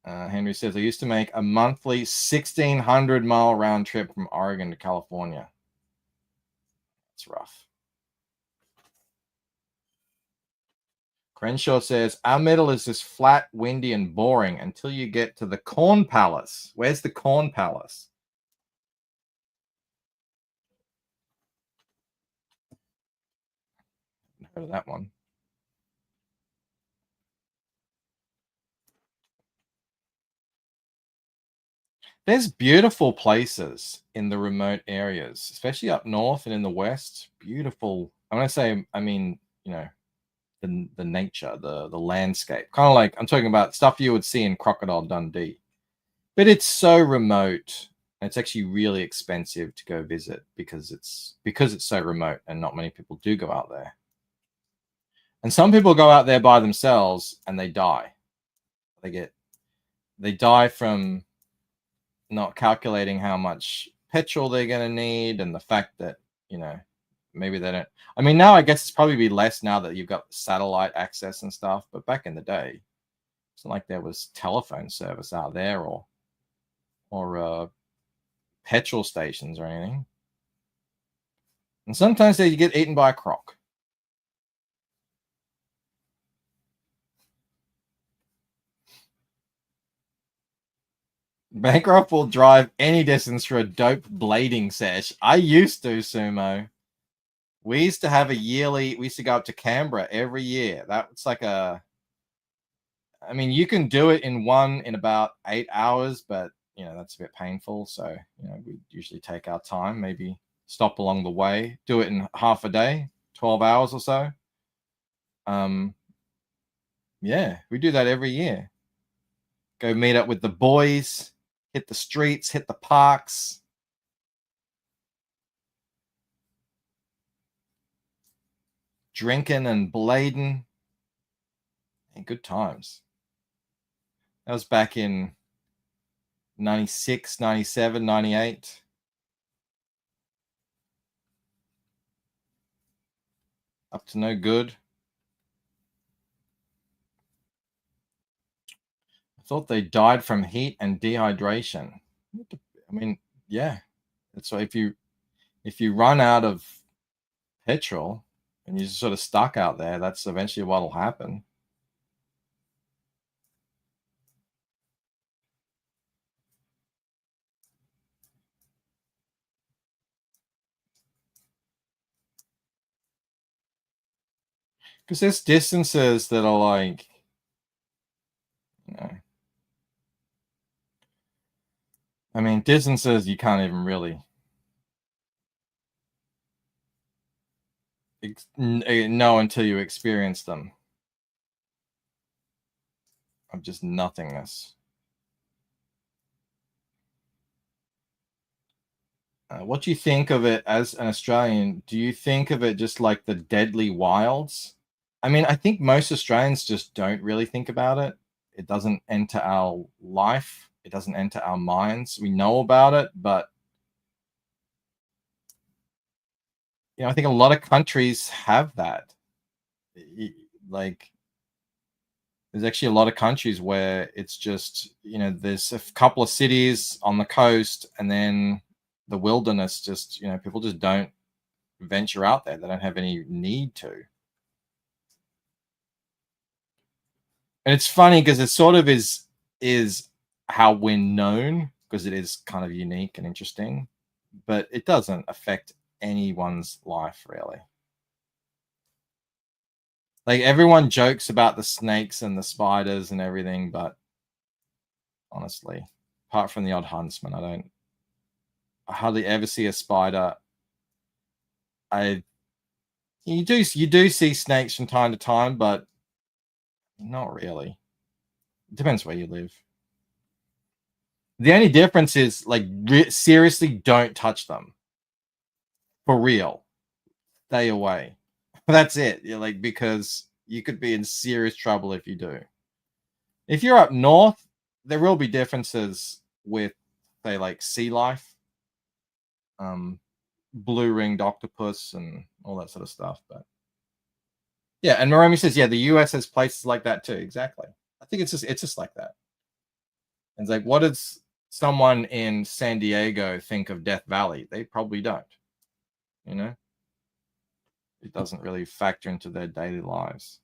Henry says, I used to make a monthly 1,600-mile round trip from Oregon to California. It's rough. Crenshaw says, our middle is just flat, windy, and boring until you get to the Corn Palace. Where's the Corn Palace? Heard of that one. There's beautiful places in the remote areas, especially up north and in the west. Beautiful. I want to say, I mean, the nature, the landscape. Kind of like I'm talking about stuff you would see in Crocodile Dundee. But it's so remote. And it's actually really expensive to go visit because it's so remote and not many people do go out there. And some people go out there by themselves and they die. They die from not calculating how much petrol they're going to need, and the fact that, maybe they don't. I mean, now I guess it's probably be less now that you've got satellite access and stuff, but back in the day, it's not like there was telephone service out there or petrol stations or anything. And sometimes they get eaten by a croc. Bankrupt will drive any distance for a dope blading sesh. I used to, Sumo. We used to have we used to go up to Canberra every year. That's like I mean, you can do it in about 8 hours, but, that's a bit painful. So, we usually take our time, maybe stop along the way, do it in half a day, 12 hours or so. Yeah, we do that every year. Go meet up with the boys. Hit the streets, hit the parks. Drinking and blading. And good times. That was back in 96, 97, 98. Up to no good. Thought they died from heat and dehydration. I mean, yeah. So if you run out of petrol and you're sort of stuck out there, that's eventually what'll happen. Because there's distances that are like, I mean, distances you can't even really know until you experience them. of just nothingness. What do you think of it as an Australian? Do you think of it just like the deadly wilds? I mean, I think most Australians just don't really think about it. It doesn't enter our life. It doesn't enter our minds. We know about it, but I think a lot of countries have that. Like, there's actually a lot of countries where it's just, there's a couple of cities on the coast, and then the wilderness, just, people just don't venture out there. They don't have any need to. And it's funny because it sort of is how we're known, because it is kind of unique and interesting, but it doesn't affect anyone's life really. Like, everyone jokes about the snakes and the spiders and everything, but honestly, apart from the odd huntsman, I hardly ever see a spider. You do see snakes from time to time, but not really. It depends where you live. The only difference is, like, seriously, don't touch them. For real. Stay away. That's it. Like, because you could be in serious trouble if you do. If you're up north, there will be differences with, say, like sea life, blue-ringed octopus, and all that sort of stuff. But yeah, and Moromi says, yeah, the US has places like that too. Exactly. I think it's just like that. And it's like, what does someone in San Diego think of Death Valley? They probably don't. It doesn't really factor into their daily lives.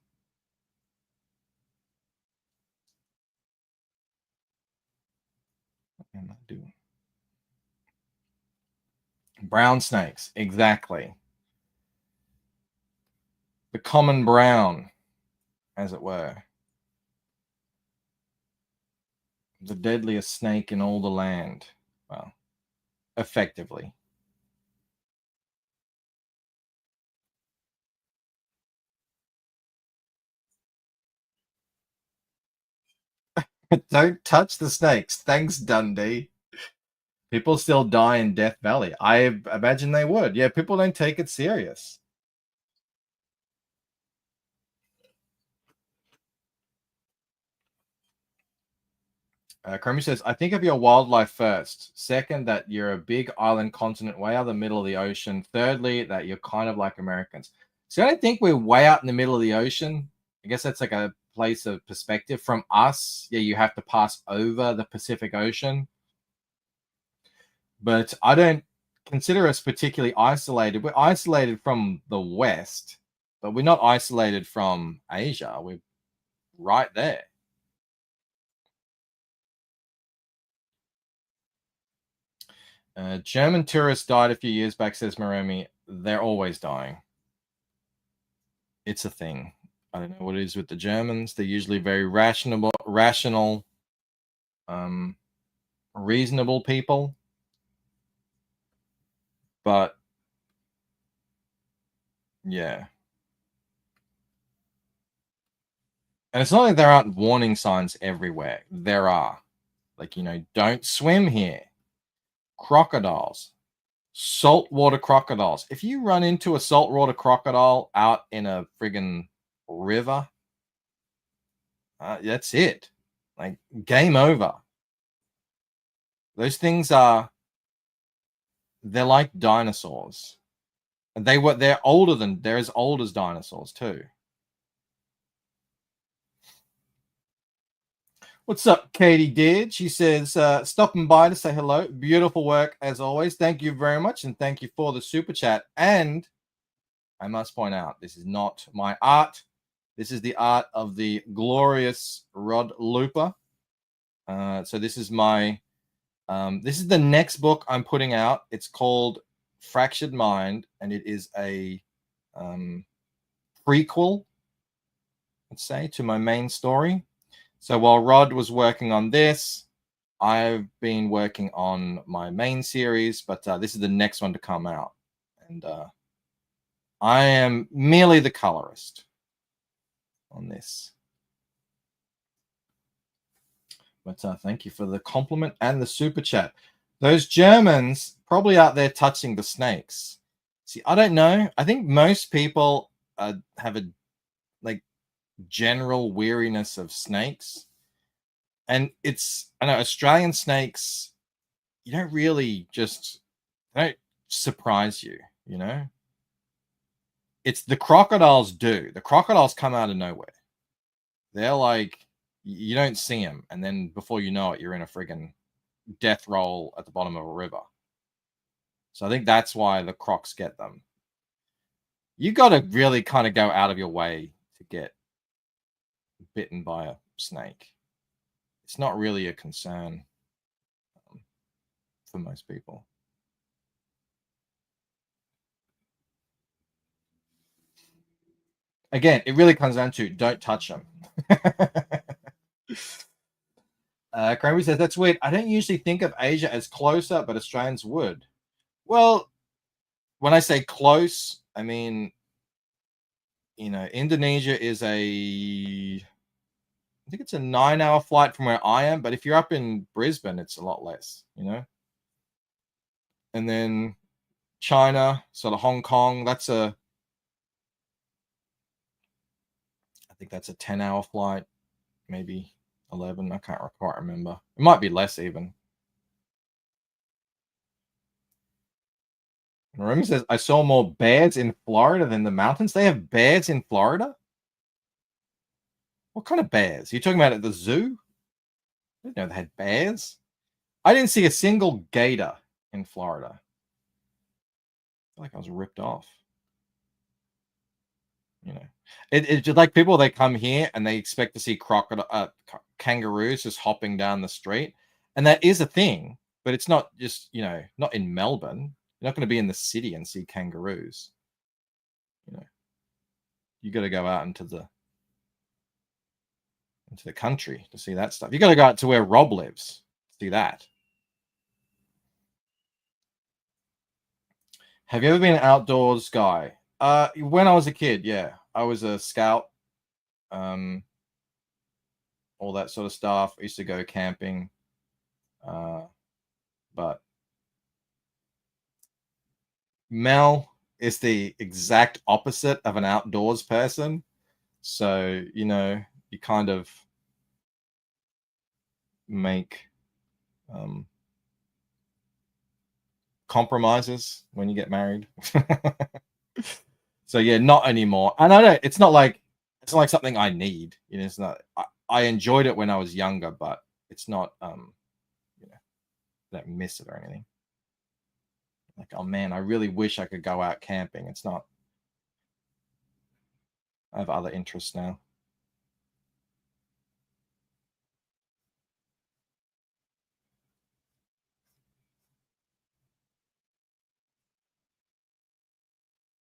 What am I doing? Brown snakes, exactly. The common brown, as it were. The deadliest snake in all the land. Well, effectively. Don't touch the snakes. Thanks, Dundee. People still die in Death Valley. I imagine they would. Yeah, people don't take it serious. Chromie says, I think of your wildlife first. Second, that you're a big island continent way out in the middle of the ocean. Thirdly, that you're kind of like Americans. So I don't think we're way out in the middle of the ocean. I guess that's like a place of perspective. From us, yeah, you have to pass over the Pacific Ocean. But I don't consider us particularly isolated. We're isolated from the West, but we're not isolated from Asia. We're right there. German tourist died a few years back, says Moromi. They're always dying. It's a thing. I don't know what it is with the Germans. They're usually very rational, reasonable people. But yeah. And it's not like there aren't warning signs everywhere. There are. Like, don't swim here. Crocodiles. Saltwater crocodiles. If you run into a saltwater crocodile out in a friggin' river, that's it. Like, game over. Those things they're like dinosaurs. They're as old as dinosaurs too. What's up, Katie Did? She says, stopping by to say hello. Beautiful work as always. Thank you very much, and thank you for the super chat. And I must point out, this is not my art. This is the art of the glorious Rod Looper. So this is this is the next book I'm putting out. It's called Fractured Mind, and it is a prequel, let's say, to my main story. So while Rod was working on this, I've been working on my main series, but this is the next one to come out. And I am merely the colorist on this. But thank you for the compliment and the super chat. Those Germans probably out there touching the snakes. See, I don't know. I think most people have a like general weariness of snakes, and I know Australian snakes. You don't really they don't surprise you. You know, it's the crocodiles do. The crocodiles come out of nowhere. They're like you don't see them, and then before you know it, you're in a friggin' death roll at the bottom of a river. So I think that's why the crocs get them. You got to really kind of go out of your way to get bitten by a snake. It's not really a concern for most people. Again, it really comes down to don't touch them. Cranberry says, that's weird. I don't usually think of Asia as closer, but Australians would. Well, when I say close, I mean, Indonesia is I think it's a 9-hour flight from where I am, but if you're up in Brisbane, it's a lot less, And then China, sort of Hong Kong, I think that's a 10-hour flight, maybe 11. I can't quite remember. It might be less even. Remy says, I saw more bears in Florida than the mountains. They have bears in Florida? What kind of bears? Are you talking about at the zoo? I didn't know they had bears. I didn't see a single gator in Florida. I feel like I was ripped off. It's just like people, they come here and they expect to see kangaroos just hopping down the street. And that is a thing, but it's not just, not in Melbourne. You're not going to be in the city and see kangaroos. You got to go out into the country to see that stuff. You got to go out to where Rob lives to see that. Have you ever been an outdoors guy? When I was a kid, yeah. I was a scout. All that sort of stuff. I used to go camping. But Mel is the exact opposite of an outdoors person. So, you kind of make compromises when you get married. So yeah, not anymore. And I know it's not like something I need. It's not. I enjoyed it when I was younger, but it's not. I don't miss it or anything. Like, oh man, I really wish I could go out camping. It's not. I have other interests now.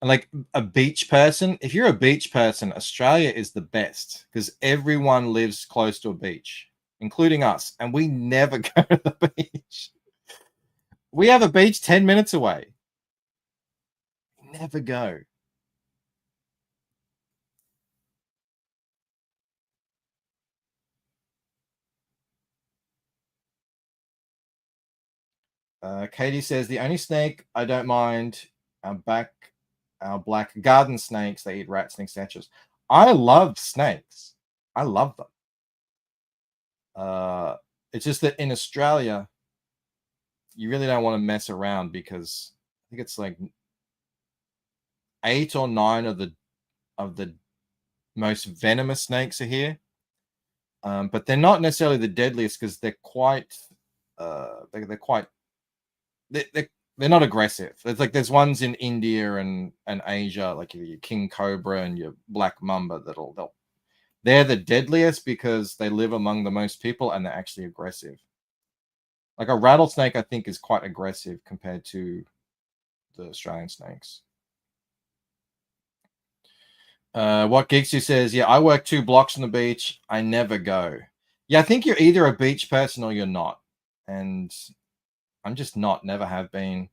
And like a beach person, if you're a beach person, Australia is the best because everyone lives close to a beach, including us, and we never go to the beach. We have a beach 10 minutes away. We never go. Katie says, the only snake I don't mind our black garden snakes. They eat rats and etc. I love snakes. I love them. It's just that in Australia, you really don't want to mess around because I think it's like 8 or 9 of the most venomous snakes are here. But they're not necessarily the deadliest because they're quite they're not aggressive. It's like there's ones in India and Asia, like your king cobra and your black mamba they're the deadliest because they live among the most people and they're actually aggressive. Like a rattlesnake, I think, is quite aggressive compared to the Australian snakes. What Geeks You says, yeah, I work 2 blocks from the beach. I never go. Yeah, I think you're either a beach person or you're not. And I'm just not, never have been.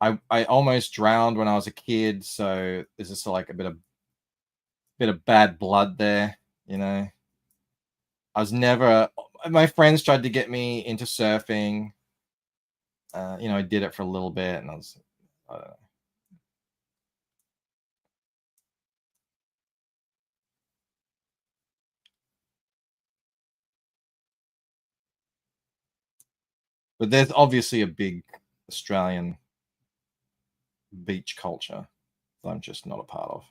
I almost drowned when I was a kid, so there's just like a bit of bad blood there, I was never my friends tried to get me into surfing. You know, I did it for a little bit, and I don't know. But there's obviously a big Australian beach culture that I'm just not a part of.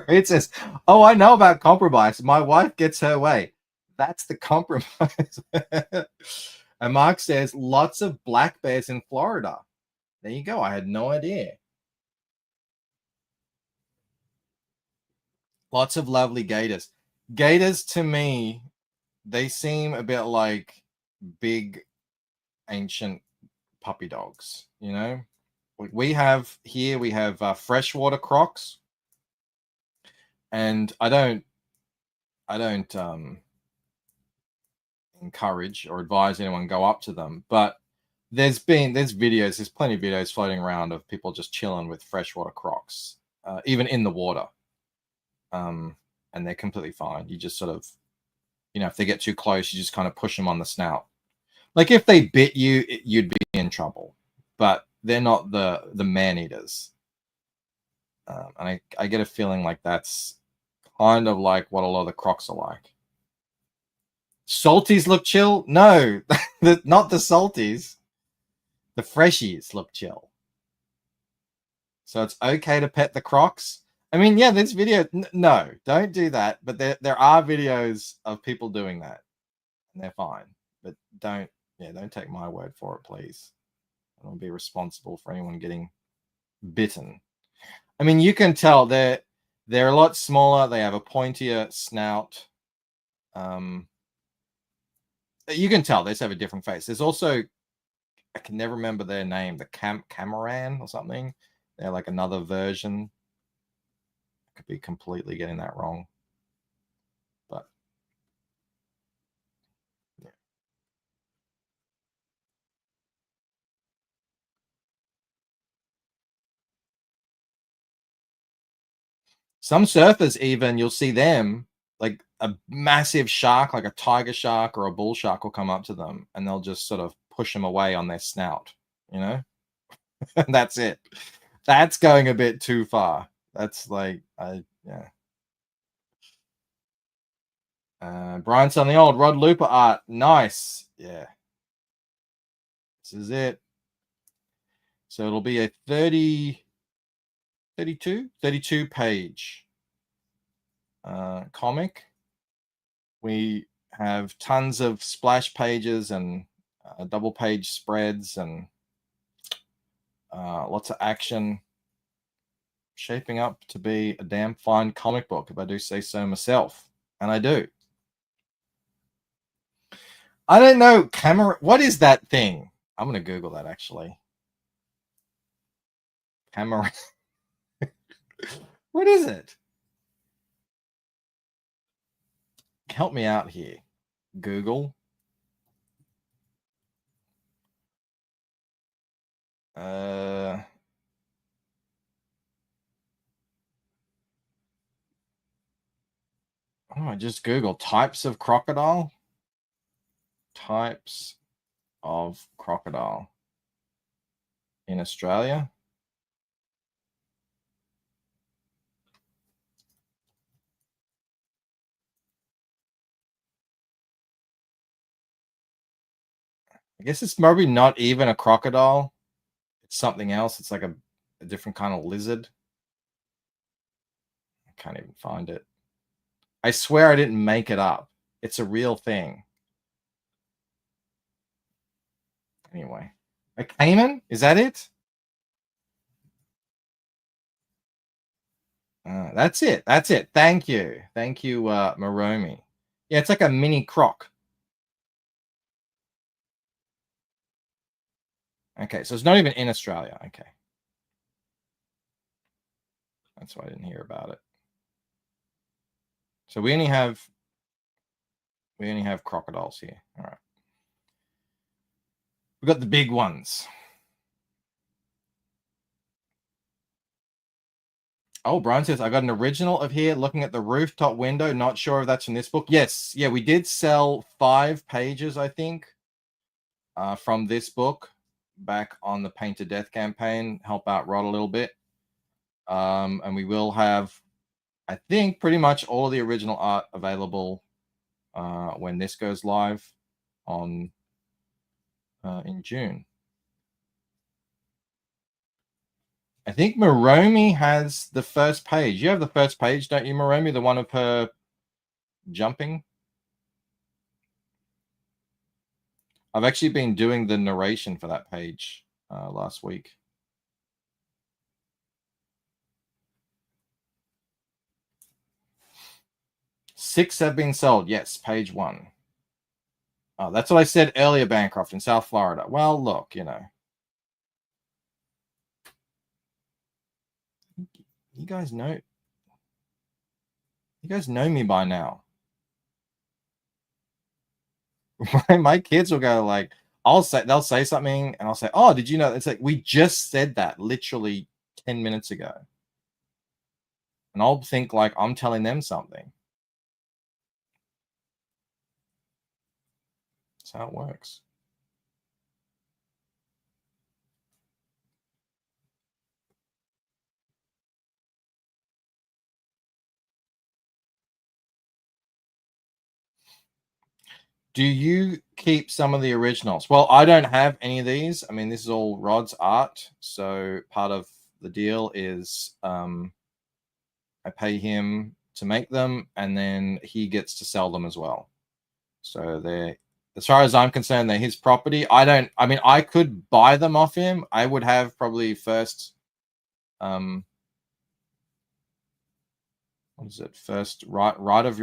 It says, "Oh, I know about compromise. My wife gets her way. That's the compromise." And Mark says, "Lots of black bears in Florida." There you go. I had no idea. Lots of lovely gators. Gators to me, they seem a bit like big ancient puppy dogs. You know, we have here we have freshwater crocs, and I don't encourage or advise anyone go up to them, but there's videos, there's plenty of videos floating around of people just chilling with freshwater crocs, even in the water, and they're completely fine. You just sort of, you know, if they get too close, you just kind of push them on the snout. Like if they bit you, you'd be in trouble, but they're not the man eaters. And I get a feeling like that's kind of like what a lot of the crocs are like. Salties look chill? No, not the salties. The freshies look chill. So it's okay to pet the crocs. I mean, yeah, there's video. No, don't do that. But there are videos of people doing that, and they're fine. But don't take my word for it, please. I don't want to be responsible for anyone getting bitten. I mean, you can tell they're a lot smaller. They have a pointier snout. You can tell they just have a different face. There's also, I can never remember their name, the Camaran or something. They're like another version. I could be completely getting that wrong. But yeah. Some surfers even, you'll see them, like a massive shark, like a tiger shark or a bull shark will come up to them and they'll just sort of push them away on their snout, you know? And that's it. That's going a bit too far. That's like, yeah. Brian's on the old Rod Looper art. Nice. Yeah. This is it. So it'll be a 32 page comic. We have tons of splash pages and double page spreads and lots of action, shaping up to be a damn fine comic book, if I do say so myself. And I do. I don't know, camera. What is that thing? I'm going to Google that actually. Camera. What is it? Help me out here, Google. Oh, I just Google types of crocodile. Types of crocodile in Australia. I guess it's maybe not even a crocodile. It's something else. It's like a different kind of lizard. I can't even find it. I swear I didn't make it up. It's a real thing. Anyway, a caiman? Is that it? That's it. That's it. Thank you. Thank you, Maromi. Yeah, it's like a mini croc. Okay, so it's not even in Australia. Okay. That's why I didn't hear about it. So we only have crocodiles here. All right. We got the big ones. Oh, Brian says, I got an original of here looking at the rooftop window. Not sure if that's in this book. Yes. Yeah, we did sell 5 pages, I think, from this book back on the Paint to Death campaign. Help out Rod a little bit. And we will have, I think, pretty much all of the original art available when this goes live on in June. I think Moromi has the first page. You have the first page, don't you, Moromi? The one of her jumping. I've actually been doing the narration for that page last week. Six have been sold. Yes, page 1. Oh, that's what I said earlier, Bancroft, in South Florida. Well, look, you know. You guys know me by now. My kids will go like, they'll say something and I'll say, oh, did you know? It's like, we just said that literally 10 minutes ago. And I'll think like I'm telling them something. That's how it works. Do you keep some of the originals? Well, I don't have any of these. I mean, this is all Rod's art. So part of the deal is I pay him to make them, and then he gets to sell them as well. So they're, as far as I'm concerned, they're his property. I could buy them off him. I would have probably first, what is it? First right of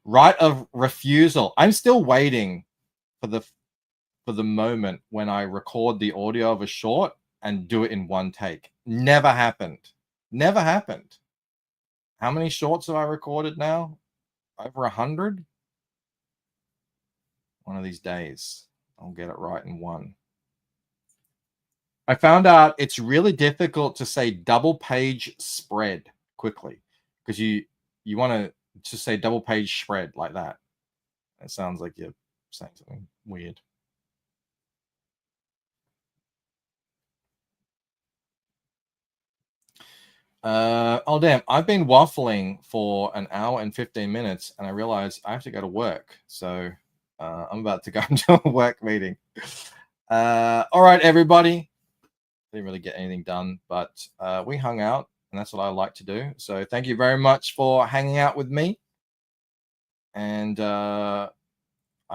right of refusal. I'm still waiting for the moment when I record the audio of a short and do it in one take. Never happened. Never happened. How many shorts have I recorded now? Over 100? One of these days, I'll get it right in one. I found out it's really difficult to say double page spread quickly because you want to just say double page spread like that. It sounds like you're saying something weird. Oh damn, I've been waffling for an hour and 15 minutes and I realize I have to go to work. So I'm about to go into a work meeting. All right, everybody. Didn't really get anything done, but we hung out and that's what I like to do. So thank you very much for hanging out with me. And I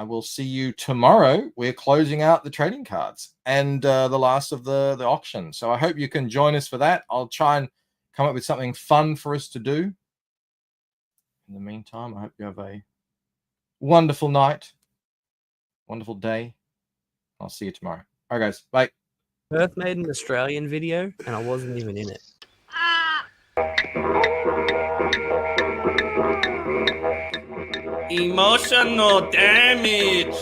will see you tomorrow. We're closing out the trading cards and the last of the auction. So I hope you can join us for that. I'll try and come up with something fun for us to do. In the meantime, I hope you have a wonderful night, wonderful day. I'll see you tomorrow. All right, guys. Bye. Perth made an Australian video, and I wasn't even in it. Emotional damage.